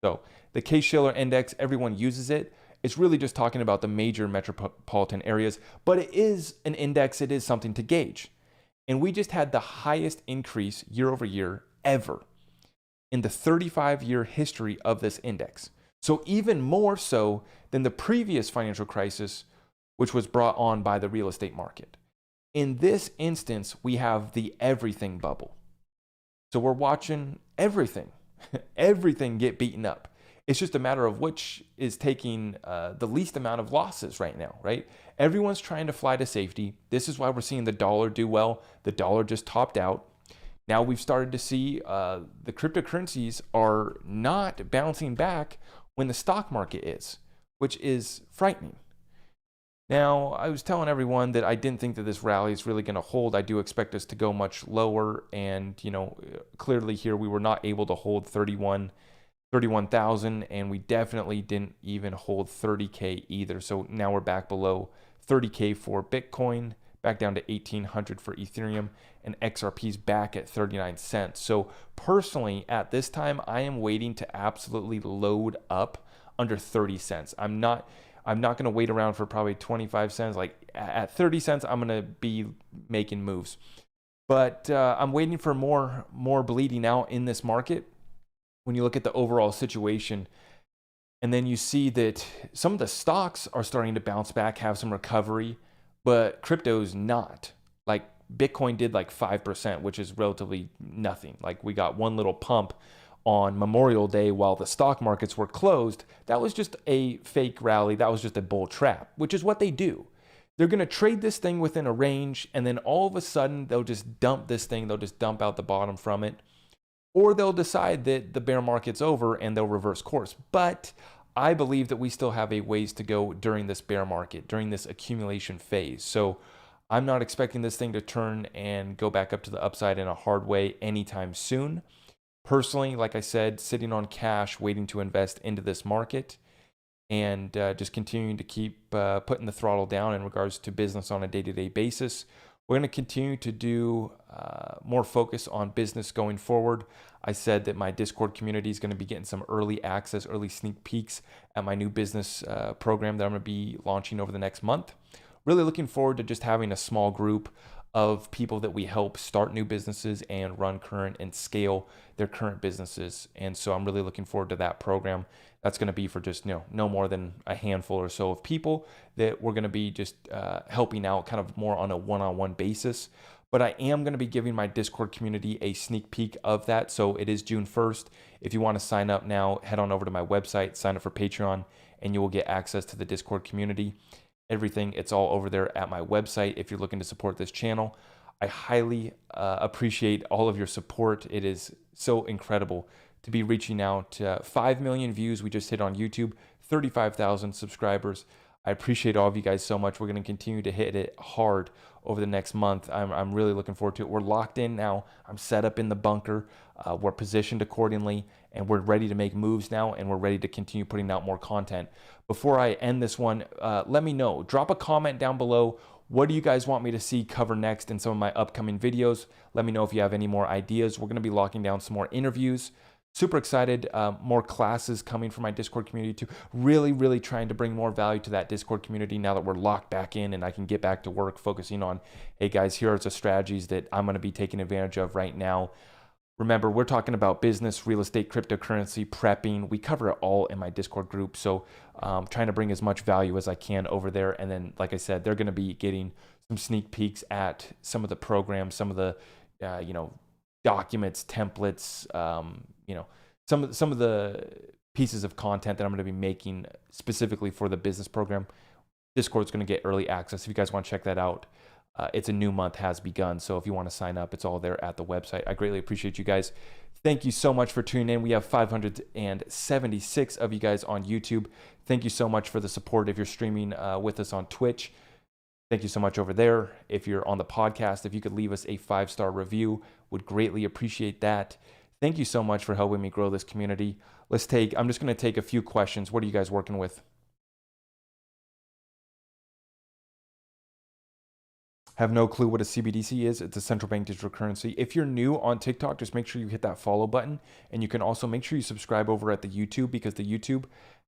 [SPEAKER 1] So the Case-Shiller Index, everyone uses it. It's really just talking about the major metropolitan areas, but it is an index. It is something to gauge. And we just had the highest increase year over year ever in the 35-year history of this index. So even more so than the previous financial crisis, which was brought on by the real estate market. In this instance, we have the everything bubble. So we're watching everything, everything get beaten up. It's just a matter of which is taking the least amount of losses right now, right? Everyone's trying to fly to safety. This is why we're seeing the dollar do well. The dollar just topped out. Now we've started to see the cryptocurrencies are not bouncing back when the stock market is, which is frightening. Now, I was telling everyone that I didn't think that this rally is really going to hold. I do expect us to go much lower. And, clearly here we were not able to hold 31,000, and we definitely didn't even hold 30K either. So now we're back below 30K for Bitcoin, back down to 1,800 for Ethereum, and XRP's back at 39 cents. So personally, at this time, I am waiting to absolutely load up under 30 cents. I'm not going to wait around for probably 25 cents. Like at 30 cents, I'm going to be making moves. But I'm waiting for more bleeding out in this market. When you look at the overall situation, and then you see that some of the stocks are starting to bounce back, have some recovery, but crypto's not. Like Bitcoin did like 5%, which is relatively nothing. Like we got one little pump on Memorial Day while the stock markets were closed. That was just a fake rally. That was just a bull trap, which is what they do. They're going to trade this thing within a range, and then all of a sudden they'll just dump this thing. They'll just dump out the bottom from it. Or they'll decide that the bear market's over and they'll reverse course. But I believe that we still have a ways to go during this bear market, during this accumulation phase. So I'm not expecting this thing to turn and go back up to the upside in a hard way anytime soon. Personally, like I said, sitting on cash, waiting to invest into this market, and just continuing to keep putting the throttle down in regards to business on a day-to-day basis. We're going to continue to do more focus on business going forward. I said that my Discord community is going to be getting some early access, early sneak peeks at my new business program that I'm going to be launching over the next month. Really looking forward to just having a small group of people that we help start new businesses and run current and scale their current businesses. And so I'm really looking forward to that program. That's going to be for just no more than a handful or so of people that we're going to be just helping out kind of more on a one-on-one basis. But I am going to be giving my Discord community a sneak peek of that. So it is June 1st. If you want to sign up now, head on over to my website, sign up for Patreon, and you will get access to the Discord community. Everything, it's all over there at my website if you're looking to support this channel. I highly appreciate all of your support. It is so incredible to be reaching out. 5 million views we just hit on YouTube, 35,000 subscribers. I appreciate all of you guys so much. We're going to continue to hit it hard over the next month. I'm really looking forward to it. We're locked in now. I'm set up in the bunker. We're positioned accordingly, and we're ready to make moves now, and we're ready to continue putting out more content. Before I end this one, let me know. Drop a comment down below. What do you guys want me to see cover next in some of my upcoming videos? Let me know if you have any more ideas. We're going to be locking down some more interviews. Super excited. More classes coming from my Discord community too. Really trying to bring more value to that Discord community now that we're locked back in and I can get back to work focusing on, hey guys, here are the strategies that I'm going to be taking advantage of right now. Remember, we're talking about business, real estate, cryptocurrency, prepping. We cover it all in my Discord group. So trying to bring as much value as I can over there. And then, like I said, they're going to be getting some sneak peeks at some of the programs, some of the, documents, templates, some of the pieces of content that I'm going to be making specifically for the business program. Discord's going to get early access. If you guys want to check that out, it's a new month has begun. So if you want to sign up, it's all there at the website. I greatly appreciate you guys. Thank you so much for tuning in. We have 576 of you guys on YouTube. Thank you so much for the support. If you're streaming with us on Twitch, thank you so much over there. If you're on the podcast, if you could leave us a 5-star review, would greatly appreciate that. Thank you so much for helping me grow this community. I'm just going to take a few questions. What are you guys working with? Have no clue what a CBDC is. It's a central bank digital currency. If you're new on TikTok, just make sure you hit that follow button. And you can also make sure you subscribe over at the YouTube, because the YouTube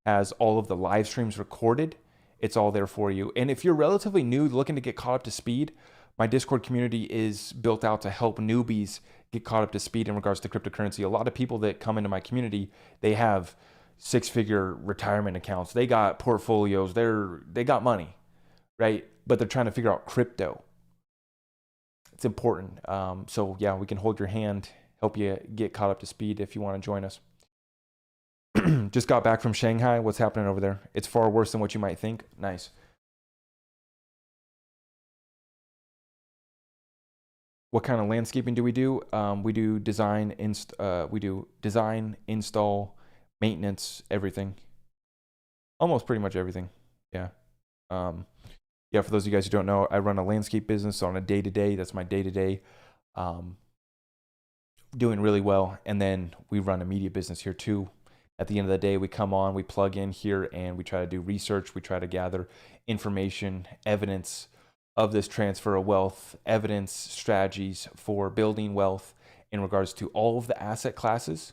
[SPEAKER 1] has all of the live streams recorded. It's all there for you. And if you're relatively new, looking to get caught up to speed, my Discord community is built out to help newbies get caught up to speed in regards to cryptocurrency. A lot of people that come into my community, they have 6-figure retirement accounts. They got portfolios. They got money, right? But they're trying to figure out crypto. It's important. So yeah, we can hold your hand, help you get caught up to speed if you want to join us. Just got back from Shanghai. What's happening over there? It's far worse than what you might think. Nice. What kind of landscaping do? We do design, install, maintenance, everything. Almost pretty much everything. Yeah. Yeah, for those of you guys who don't know, I run a landscape business on a day-to-day. That's my day-to-day. Doing really well. And then we run a media business here too. At the end of the day, we come on, we plug in here, and we try to do research. We try to gather information, evidence of this transfer of wealth, evidence, strategies for building wealth in regards to all of the asset classes.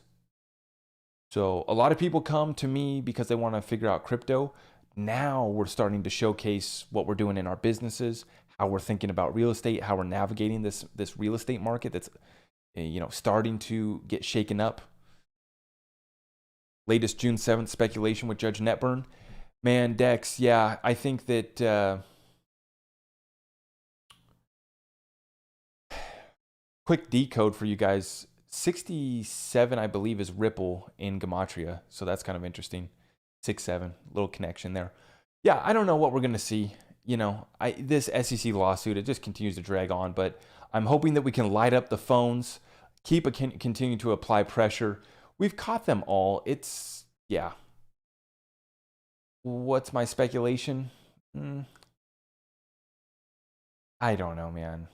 [SPEAKER 1] So a lot of people come to me because they want to figure out crypto. Now we're starting to showcase what we're doing in our businesses, how we're thinking about real estate, how we're navigating this real estate market that's starting to get shaken up. Latest June 7th speculation with Judge Netburn. Man, Dex, yeah, I think that quick decode for you guys. 67, I believe, is Ripple in Gematria. So that's kind of interesting. 6-7, little connection there. Yeah, I don't know what we're going to see. This SEC lawsuit, it just continues to drag on, but I'm hoping that we can light up the phones, continue to apply pressure. We've caught them all. Yeah. What's my speculation? I don't know, man.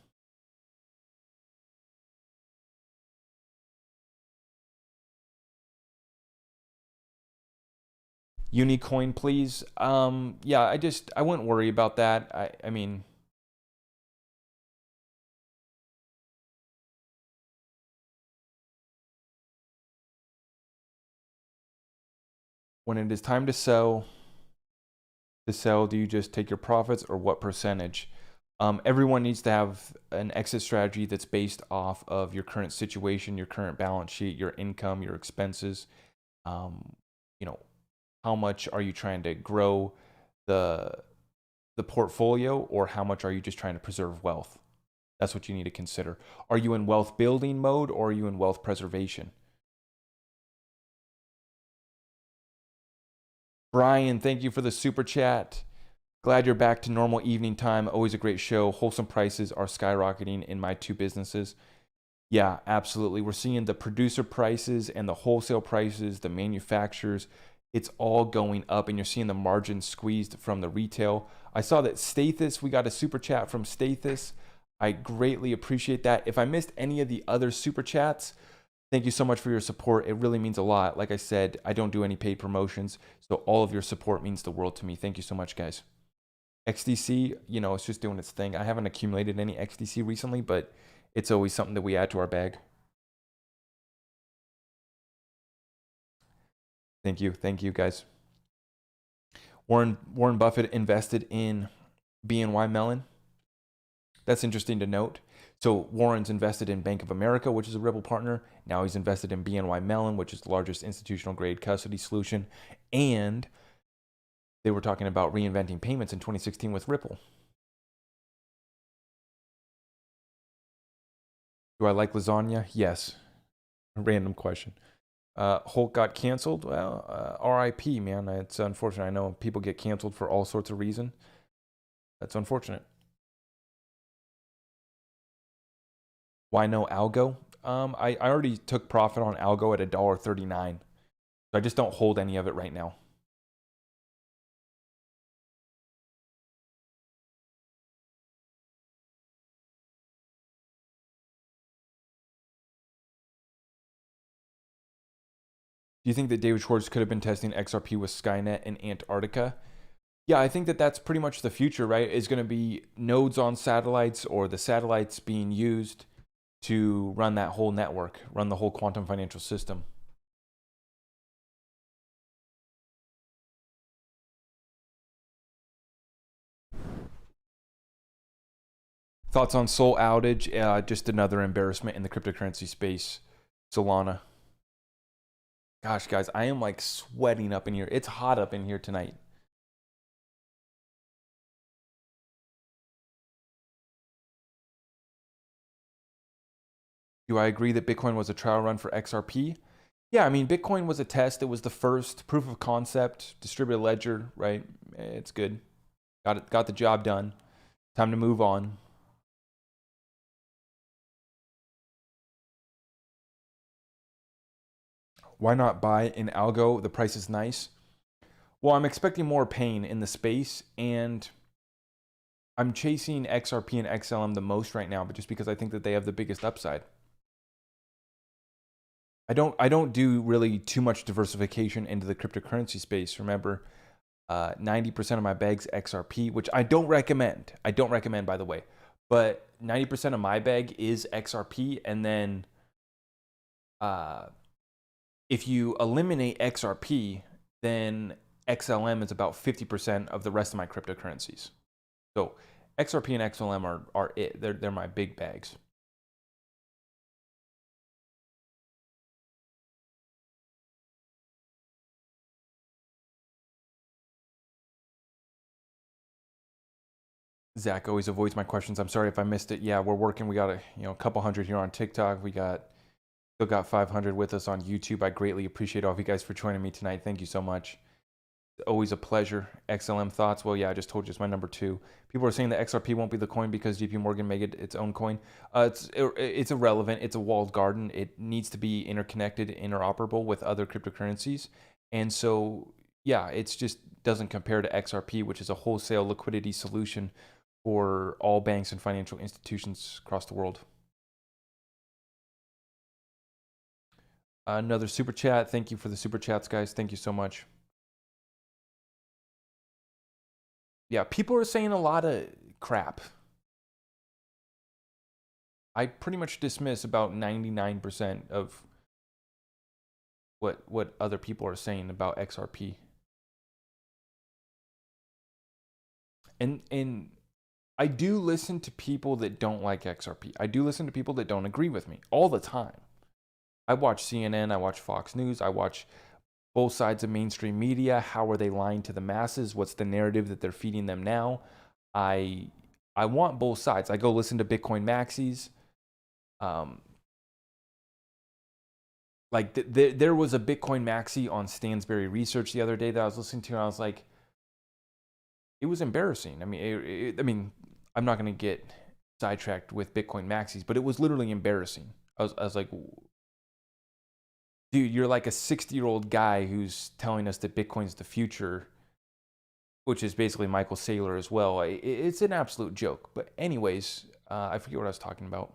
[SPEAKER 1] Unicoin, please. Yeah, I wouldn't worry about that. I mean, when it is time to sell, do you just take your profits or what percentage? Everyone needs to have an exit strategy that's based off of your current situation, your current balance sheet, your income, your expenses. How much are you trying to grow the portfolio, or how much are you just trying to preserve wealth? That's what you need to consider. Are you in wealth building mode, or are you in wealth preservation? Brian, thank you for the super chat. Glad you're back to normal evening time. Always a great show. Wholesome prices are skyrocketing in my two businesses. Yeah, absolutely. We're seeing the producer prices and the wholesale prices, the manufacturers, it's all going up, and you're seeing the margins squeezed from the retail. I saw that Stathis, we got a super chat from Stathis. I greatly appreciate that. If I missed any of the other super chats, thank you so much for your support. It really means a lot. Like I said, I don't do any paid promotions, so all of your support means the world to me. Thank you so much, guys. XDC, it's just doing its thing. I haven't accumulated any XDC recently, but it's always something that we add to our bag. Thank you guys. Warren Buffett invested in BNY Mellon. That's interesting to note. So Warren's invested in Bank of America, which is a Ripple partner. Now he's invested in BNY Mellon, which is the largest institutional grade custody solution. And they were talking about reinventing payments in 2016 with Ripple. Do I like lasagna? Yes. Random question. Hulk got canceled. Well, RIP, man. It's unfortunate. I know people get canceled for all sorts of reasons. That's unfortunate. Why no algo? I already took profit on algo at $1.39. So I just don't hold any of it right now. Do you think that David Schwartz could have been testing XRP with Skynet in Antarctica? Yeah, I think that that's pretty much the future, right? Is going to be nodes on satellites, or the satellites being used to run that whole network, run the whole quantum financial system. Thoughts on Sol outage? Just another embarrassment in the cryptocurrency space. Solana. Gosh, guys, I am like sweating up in here. It's hot up in here tonight. Do I agree that Bitcoin was a trial run for XRP? Yeah, I mean, Bitcoin was a test. It was the first proof of concept, distributed ledger, right? It's good. Got the job done. Time to move on. Why not buy in algo? The price is nice. Well, I'm expecting more pain in the space, and I'm chasing XRP and XLM the most right now, but just because I think that they have the biggest upside. I don't do really too much diversification into the cryptocurrency space. Remember, 90% of my bag's XRP, which I don't recommend. I don't recommend, by the way. But 90% of my bag is XRP, and then if you eliminate XRP, then XLM is about 50% of the rest of my cryptocurrencies. So XRP and XLM are it. They're my big bags. Zach always avoids my questions. I'm sorry if I missed it. Yeah, we're working. We got a couple hundred here on TikTok. We still got 500 with us on YouTube. I greatly appreciate all of you guys for joining me tonight. Thank you so much. Always a pleasure. XLM thoughts. Well, yeah, I just told you it's my number 2. People are saying that XRP won't be the coin because JP Morgan made it its own coin. It's irrelevant. It's a walled garden. It needs to be interconnected, interoperable with other cryptocurrencies. And so, yeah, it's just doesn't compare to XRP, which is a wholesale liquidity solution for all banks and financial institutions across the world. Another super chat. Thank you for the super chats, guys. Thank you so much. Yeah, people are saying a lot of crap. I pretty much dismiss about 99% of what other people are saying about XRP. And I do listen to people that don't like XRP. I do listen to people that don't agree with me all the time. I watch CNN, I watch Fox News, I watch both sides of mainstream media. How are they lying to the masses? What's the narrative that they're feeding them now? I want both sides. I go listen to Bitcoin maxis. There was a Bitcoin maxi on Stansberry Research the other day that I was listening to, and I was like, it was embarrassing. I mean, I'm not going to get sidetracked with Bitcoin maxis, but it was literally embarrassing. I was like, dude, you're like a 60-year-old guy who's telling us that Bitcoin's the future, which is basically Michael Saylor as well. It's an absolute joke. But anyways, I forget what I was talking about.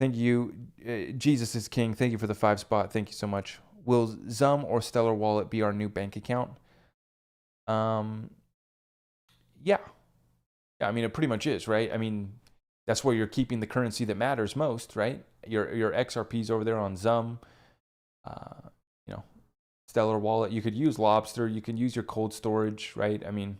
[SPEAKER 1] Thank you. Jesus is King. Thank you for the 5 spot. Thank you so much. Will Zum or Stellar Wallet be our new bank account? Yeah. I mean, it pretty much is, right? I mean, that's where you're keeping the currency that matters most, right? Your XRP's over there on Zum. Stellar Wallet. You could use Lobster. You can use your cold storage, right? I mean,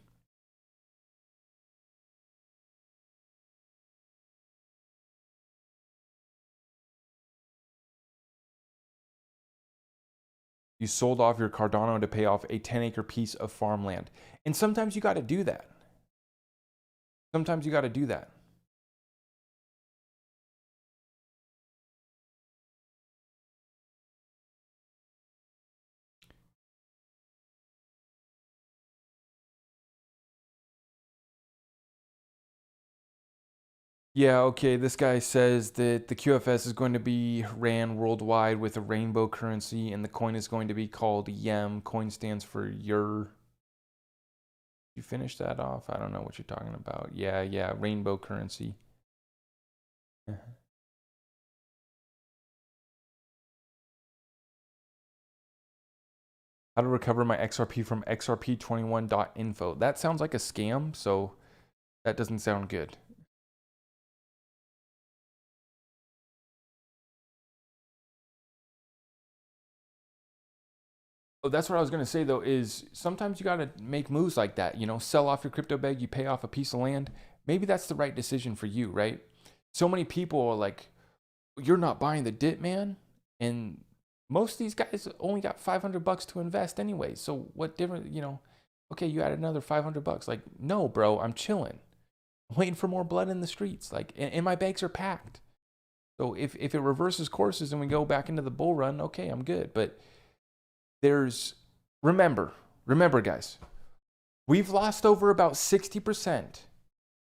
[SPEAKER 1] you sold off your Cardano to pay off a 10-acre piece of farmland. And sometimes you got to do that. Sometimes you got to do that. Yeah, okay, this guy says that the QFS is going to be ran worldwide with a rainbow currency, and the coin is going to be called YEM. Coin stands for your. You finish that off? I don't know what you're talking about. Yeah, rainbow currency. How to recover my XRP from xrp21.info. That sounds like a scam, so that doesn't sound good. Oh, that's what I was going to say, though, is sometimes you got to make moves like that. Sell off your crypto bag, you pay off a piece of land. Maybe that's the right decision for you, right? So many people are like, you're not buying the dip, man. And most of these guys only got $500 to invest anyway. So what different, okay, you added another $500. Like, no, bro, I'm chilling. I'm waiting for more blood in the streets. Like, and my bags are packed. So if it reverses courses and we go back into the bull run, okay, I'm good. But remember guys, we've lost over about 60%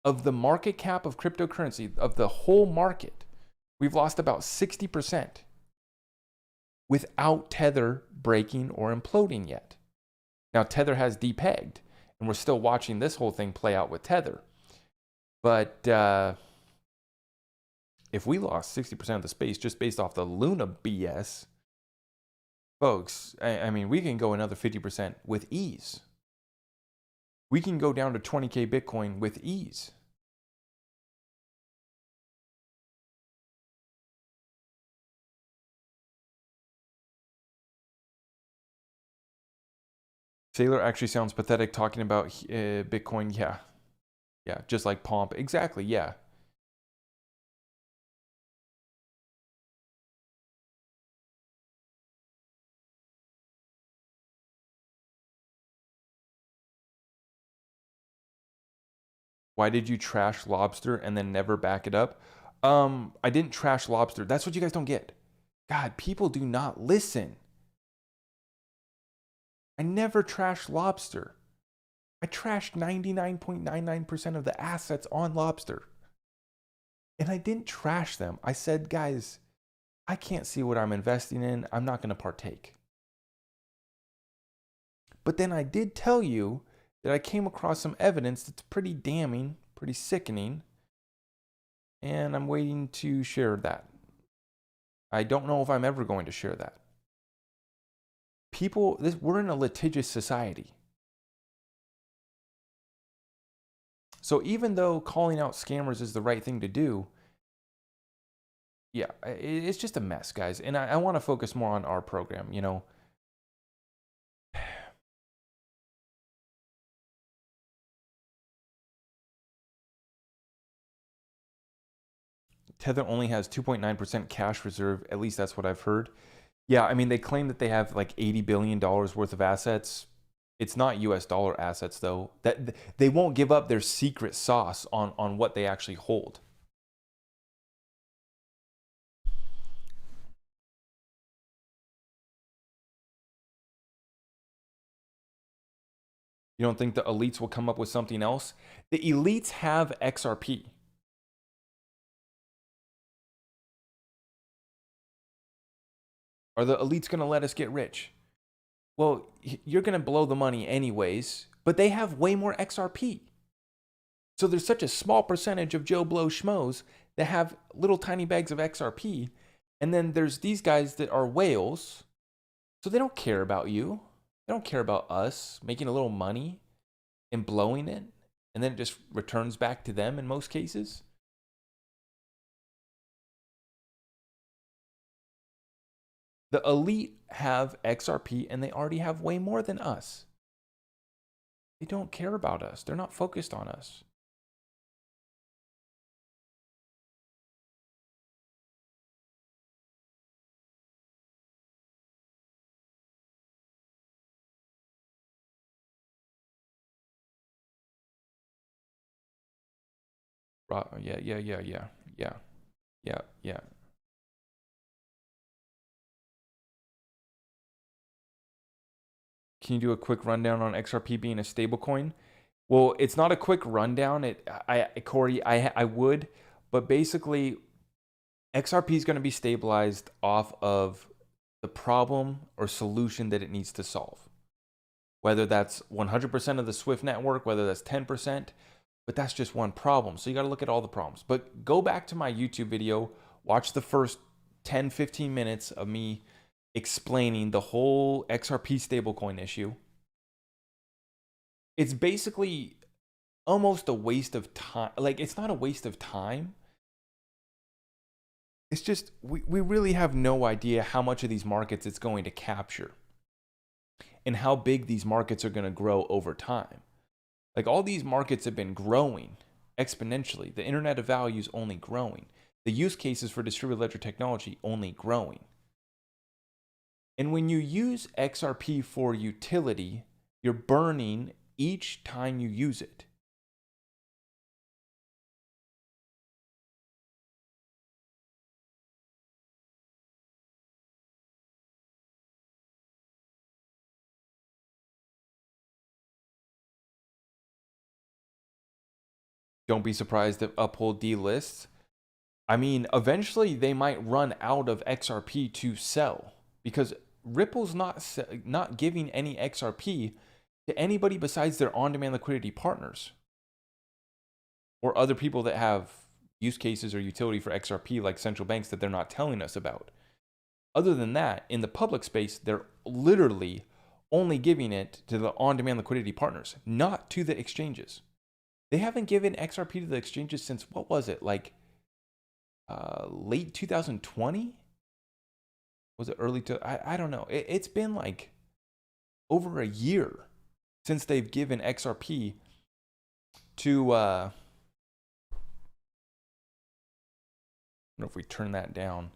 [SPEAKER 1] of the market cap of cryptocurrency, of the whole market. We've lost about 60% without Tether breaking or imploding yet. Now, Tether has depegged, and we're still watching this whole thing play out with Tether. But if we lost 60% of the space just based off the Luna BS, folks, I mean, we can go another 50% with ease. We can go down to 20K Bitcoin with ease. Sailor actually sounds pathetic talking about Bitcoin. Yeah, just like Pomp. Exactly, yeah. Why did you trash Lobster and then never back it up? I didn't trash Lobster. That's what you guys don't get. God, people do not listen. I never trashed Lobster. I trashed 99.99% of the assets on Lobster. And I didn't trash them. I said, guys, I can't see what I'm investing in. I'm not going to partake. But then I did tell you that I came across some evidence that's pretty damning, pretty sickening, and I'm waiting to share that. I don't know if I'm ever going to share that. We're in a litigious society. So even though calling out scammers is the right thing to do, yeah, it's just a mess, guys. And I want to focus more on our program, you know. Tether only has 2.9% cash reserve. At least that's what I've heard. Yeah, I mean, they claim that they have like $80 billion worth of assets. It's not US dollar assets, though. That they won't give up their secret sauce on what they actually hold. You don't think the elites will come up with something else? The elites have XRP. Are the elites going to let us get rich? Well, you're going to blow the money anyways, but they have way more XRP. So there's such a small percentage of Joe Blow schmoes that have little tiny bags of XRP. And then there's these guys that are whales. So they don't care about you. They don't care about us making a little money and blowing it. And then it just returns back to them in most cases. The elite have XRP and they already have way more than us. They don't care about us. They're not focused on us. Yeah. Can you do a quick rundown on XRP being a stablecoin? Well, it's not a quick rundown. Corey, I would, but basically, XRP is going to be stabilized off of the problem or solution that it needs to solve. Whether that's 100% of the Swift network, whether that's 10%, but that's just one problem. So you got to look at all the problems. But go back to my YouTube video, watch the first 10, 15 minutes of me explaining the whole XRP stablecoin issue. It's basically almost a waste of time. Like, it's not a waste of time. It's just, we really have no idea how much of these markets it's going to capture and how big these markets are going to grow over time. Like, all these markets have been growing exponentially. The Internet of Value is only growing. The use cases for distributed ledger technology only growing. And when you use XRP for utility, you're burning each time you use it. Don't be surprised if Uphold delists. I mean, eventually they might run out of XRP to sell because Ripple's not giving any XRP to anybody besides their on-demand liquidity partners or other people that have use cases or utility for XRP like central banks that they're not telling us about. Other than that, in the public space, they're literally only giving it to the on-demand liquidity partners, not to the exchanges. They haven't given XRP to the exchanges since, what was it, like late 2020? Was it early to, I don't know. It's been like over a year since they've given XRP to, I don't know if we turn that down.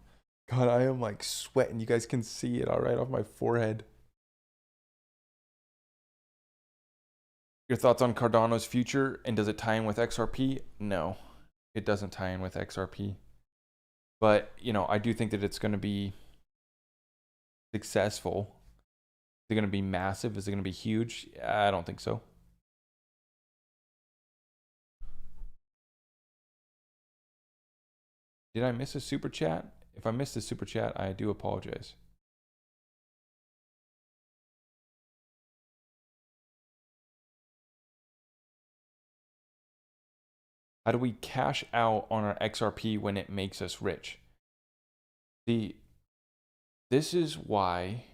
[SPEAKER 1] God, I am like sweating. You guys can see it all right off my forehead. Your thoughts on Cardano's future, and does it tie in with XRP? No, it doesn't tie in with XRP. But, you know, I do think that it's going to be successful. Is it going to be massive? Is it going to be huge? I don't think so. Did I miss a super chat? If I missed a super chat, I do apologize. How do we cash out on our XRP when it makes us rich? This is why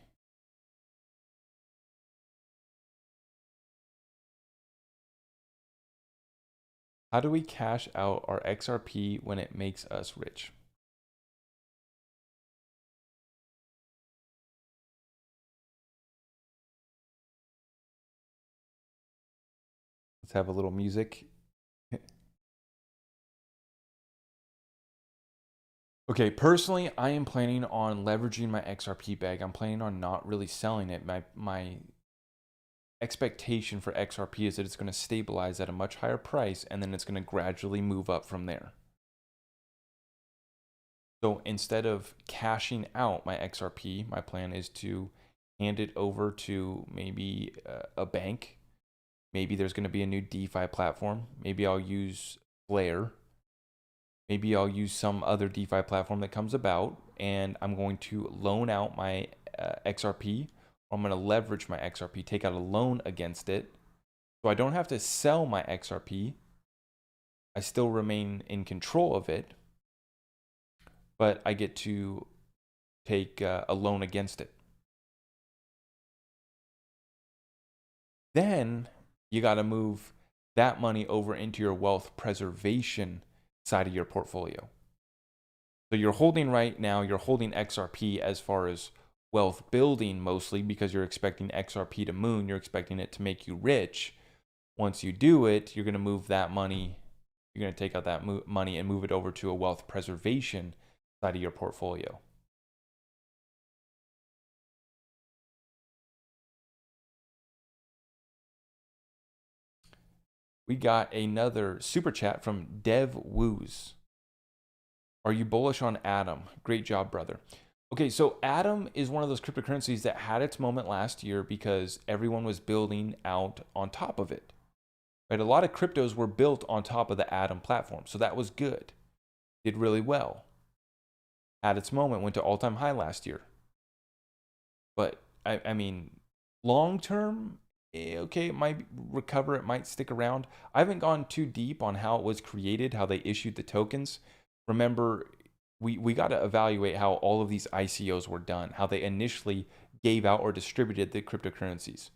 [SPEAKER 1] how do we cash out our XRP when it makes us rich? Let's have a little music. Okay, personally, I am planning on leveraging my XRP bag. I'm planning on not really selling it. My expectation for XRP is that it's going to stabilize at a much higher price and then it's going to gradually move up from there. So instead of cashing out my XRP, my plan is to hand it over to maybe a bank. Maybe there's going to be a new DeFi platform. Maybe I'll use Flare. Maybe I'll use some other DeFi platform that comes about, and I'm going to loan out my XRP, or I'm going to leverage my XRP, take out a loan against it. So I don't have to sell my XRP. I still remain in control of it, but I get to take a loan against it. Then you got to move that money over into your wealth preservation side of your portfolio. So you're holding right now, you're holding XRP as far as wealth building mostly because you're expecting XRP to moon, you're expecting it to make you rich. Once you do it, you're going to move that money, you're going to take out that money and move it over to a wealth preservation side of your portfolio. We got another super chat from Dev Woos. Are you bullish on Atom? Great job, brother. Okay, so Atom is one of those cryptocurrencies that had its moment last year because everyone was building out on top of it. Right? A lot of cryptos were built on top of the Atom platform, so that was good. Did really well. Had its moment, went to all-time high last year. But I mean, long term, okay, it might recover, it might stick around. I haven't gone too deep on how it was created, how they issued the tokens. Remember, we got to evaluate how all of these ICOs were done, how they initially gave out or distributed the cryptocurrencies.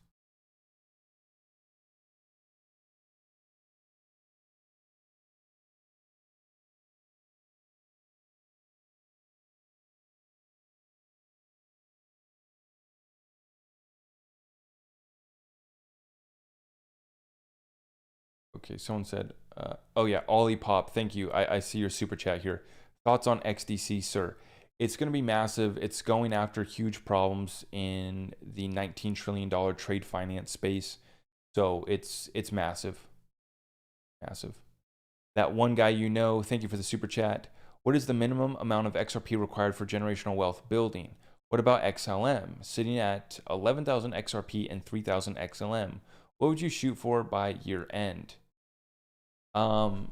[SPEAKER 1] Okay, someone said, oh yeah, Olipop, thank you. I see your super chat here. Thoughts on XDC, sir? It's going to be massive. It's going after huge problems in the $19 trillion trade finance space. So it's massive. Massive. That one guy you know, thank you for the super chat. What is the minimum amount of XRP required for generational wealth building? What about XLM? Sitting at 11,000 XRP and 3,000 XLM. What would you shoot for by year end? Um,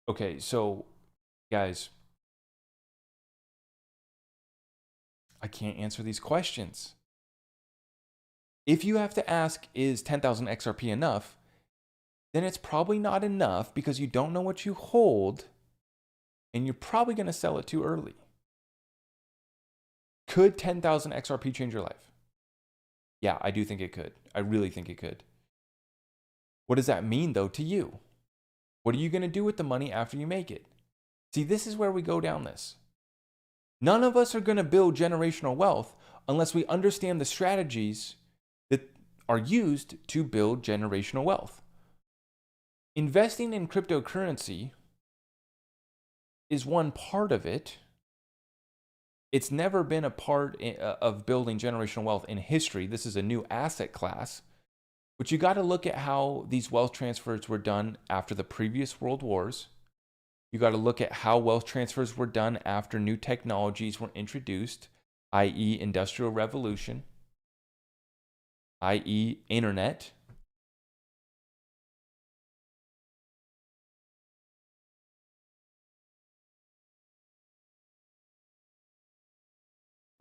[SPEAKER 1] okay, so guys, I can't answer these questions. If you have to ask, is 10,000 XRP enough? Then it's probably not enough because you don't know what you hold and you're probably going to sell it too early. Could 10,000 XRP change your life? Yeah, I do think it could. I really think it could. What does that mean, though, to you? What are you going to do with the money after you make it? See, this is where we go down this. None of us are going to build generational wealth unless we understand the strategies that are used to build generational wealth. Investing in cryptocurrency is one part of it. It's never been a part of building generational wealth in history. This is a new asset class. But you got to look at how these wealth transfers were done after the previous world wars. You got to look at how wealth transfers were done after new technologies were introduced, i.e., Industrial Revolution, i.e., Internet.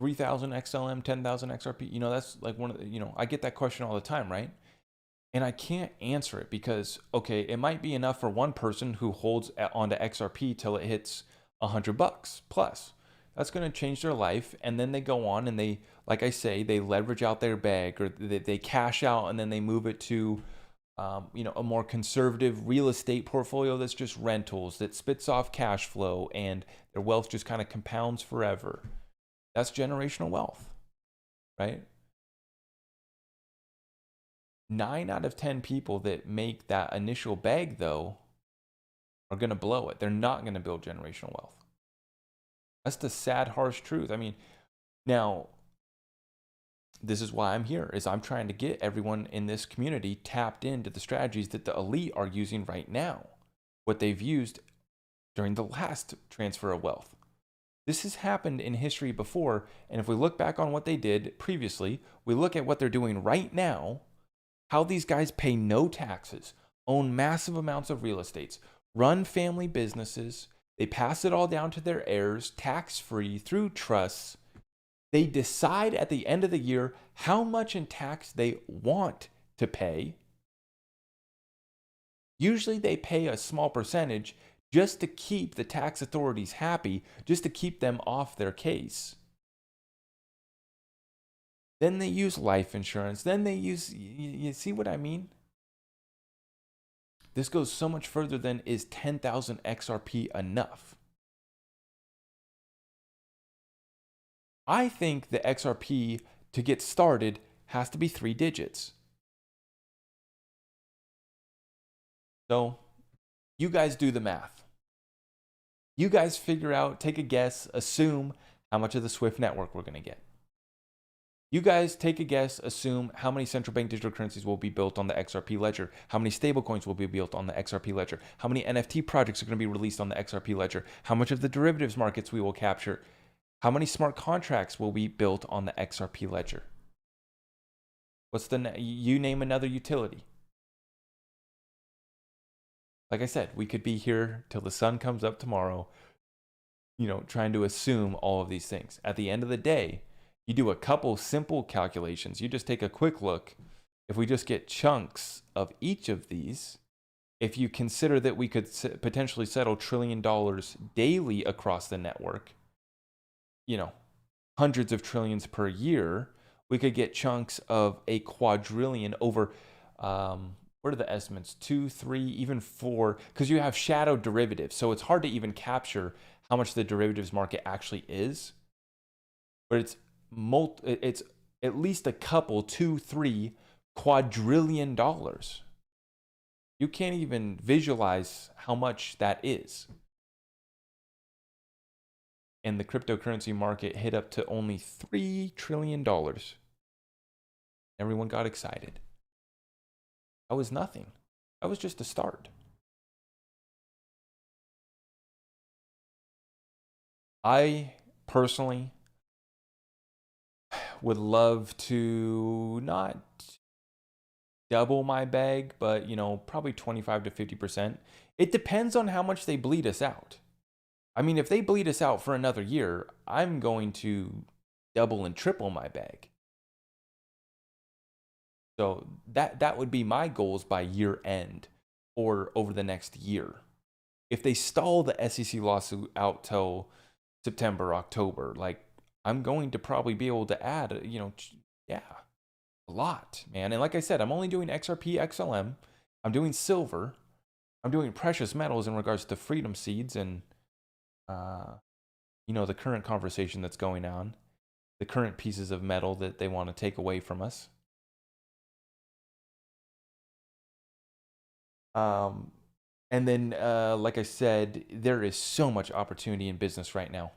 [SPEAKER 1] $3,000 XLM, 10,000 XRP. That's like one of the, I get that question all the time, right? And I can't answer it because, okay, it might be enough for one person who holds onto XRP till it hits $100 plus. That's going to change their life. And then they go on and they, like I say, they leverage out their bag or they cash out and then they move it to, a more conservative real estate portfolio that's just rentals, that spits off cash flow and their wealth just kind of compounds forever. That's generational wealth, right? 9 out of 10 people that make that initial bag, though, are going to blow it. They're not going to build generational wealth. That's the sad, harsh truth. I mean, now, this is why I'm here, is I'm trying to get everyone in this community tapped into the strategies that the elite are using right now, what they've used during the last transfer of wealth. This has happened in history before, and if we look back on what they did previously, we look at what they're doing right now, how these guys pay no taxes, own massive amounts of real estates, run family businesses, they pass it all down to their heirs, tax-free, through trusts. They decide at the end of the year how much in tax they want to pay. Usually they pay a small percentage just to keep the tax authorities happy, just to keep them off their case. Then they use life insurance. Then they use, you see what I mean? This goes so much further than is 10,000 XRP enough? I think the XRP to get started has to be 3 digits. So you guys do the math. You guys figure out, take a guess, assume how much of the SWIFT network we're going to get. You guys take a guess, assume how many central bank digital currencies will be built on the XRP ledger, how many stablecoins will be built on the XRP ledger, how many NFT projects are going to be released on the XRP ledger, how much of the derivatives markets we will capture, how many smart contracts will be built on the XRP ledger. You name another utility. Like I said, we could be here till the sun comes up tomorrow, trying to assume all of these things. At the end of the day, you do a couple simple calculations. You just take a quick look. If we just get chunks of each of these, if you consider that we could potentially settle $1 trillion daily across the network, hundreds of trillions per year, we could get chunks of a quadrillion over, what are the estimates? 2, 3, even 4, because you have shadow derivatives. So it's hard to even capture how much the derivatives market actually is. But it's at least a couple, 2, 3 quadrillion dollars. You can't even visualize how much that is. And the cryptocurrency market hit up to only $3 trillion. Everyone got excited. That was nothing. That was just a start. I personally would love to not double my bag, but probably 25 to 50%. It depends on how much they bleed us out. I mean, if they bleed us out for another year, I'm going to double and triple my bag. So that would be my goals by year end or over the next year. If they stall the SEC lawsuit out till September, October, like I'm going to probably be able to add, a lot, man. And like I said, I'm only doing XRP, XLM. I'm doing silver. I'm doing precious metals in regards to freedom seeds and, the current conversation that's going on, the current pieces of metal that they want to take away from us. And then, like I said, there is so much opportunity in business right now.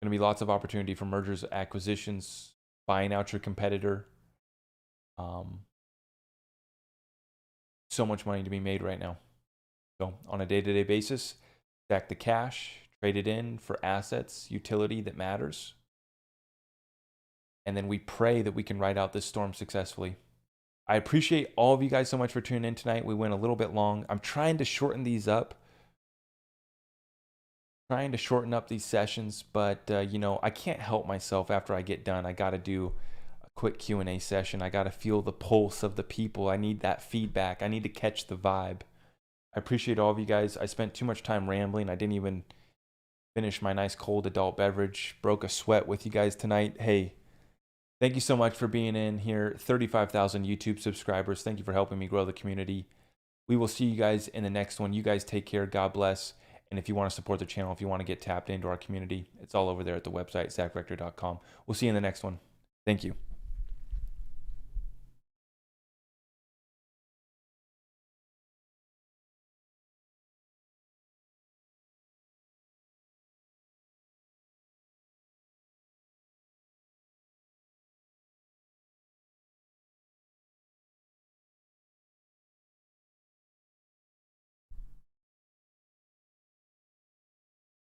[SPEAKER 1] Going to be lots of opportunity for mergers, acquisitions, buying out your competitor. So much money to be made right now. So on a day-to-day basis, stack the cash, trade it in for assets, utility that matters. And then we pray that we can ride out this storm successfully. I appreciate all of you guys so much for tuning in tonight. We went a little bit long. I'm trying to shorten these up. Trying to shorten up these sessions, but I can't help myself. After I get done, I got to do a quick Q&A session. I got to feel the pulse of the people. I need that feedback. I need to catch the vibe. I appreciate all of you guys. I spent too much time rambling. I didn't even finish my nice cold adult beverage. Broke a sweat with you guys tonight. Hey, thank you so much for being in here. 35,000 YouTube subscribers. Thank you for helping me grow the community. We will see you guys in the next one. You guys take care. God bless. And if you want to support the channel, if you want to get tapped into our community, it's all over there at the website, zachrector.com. We'll see you in the next one. Thank you.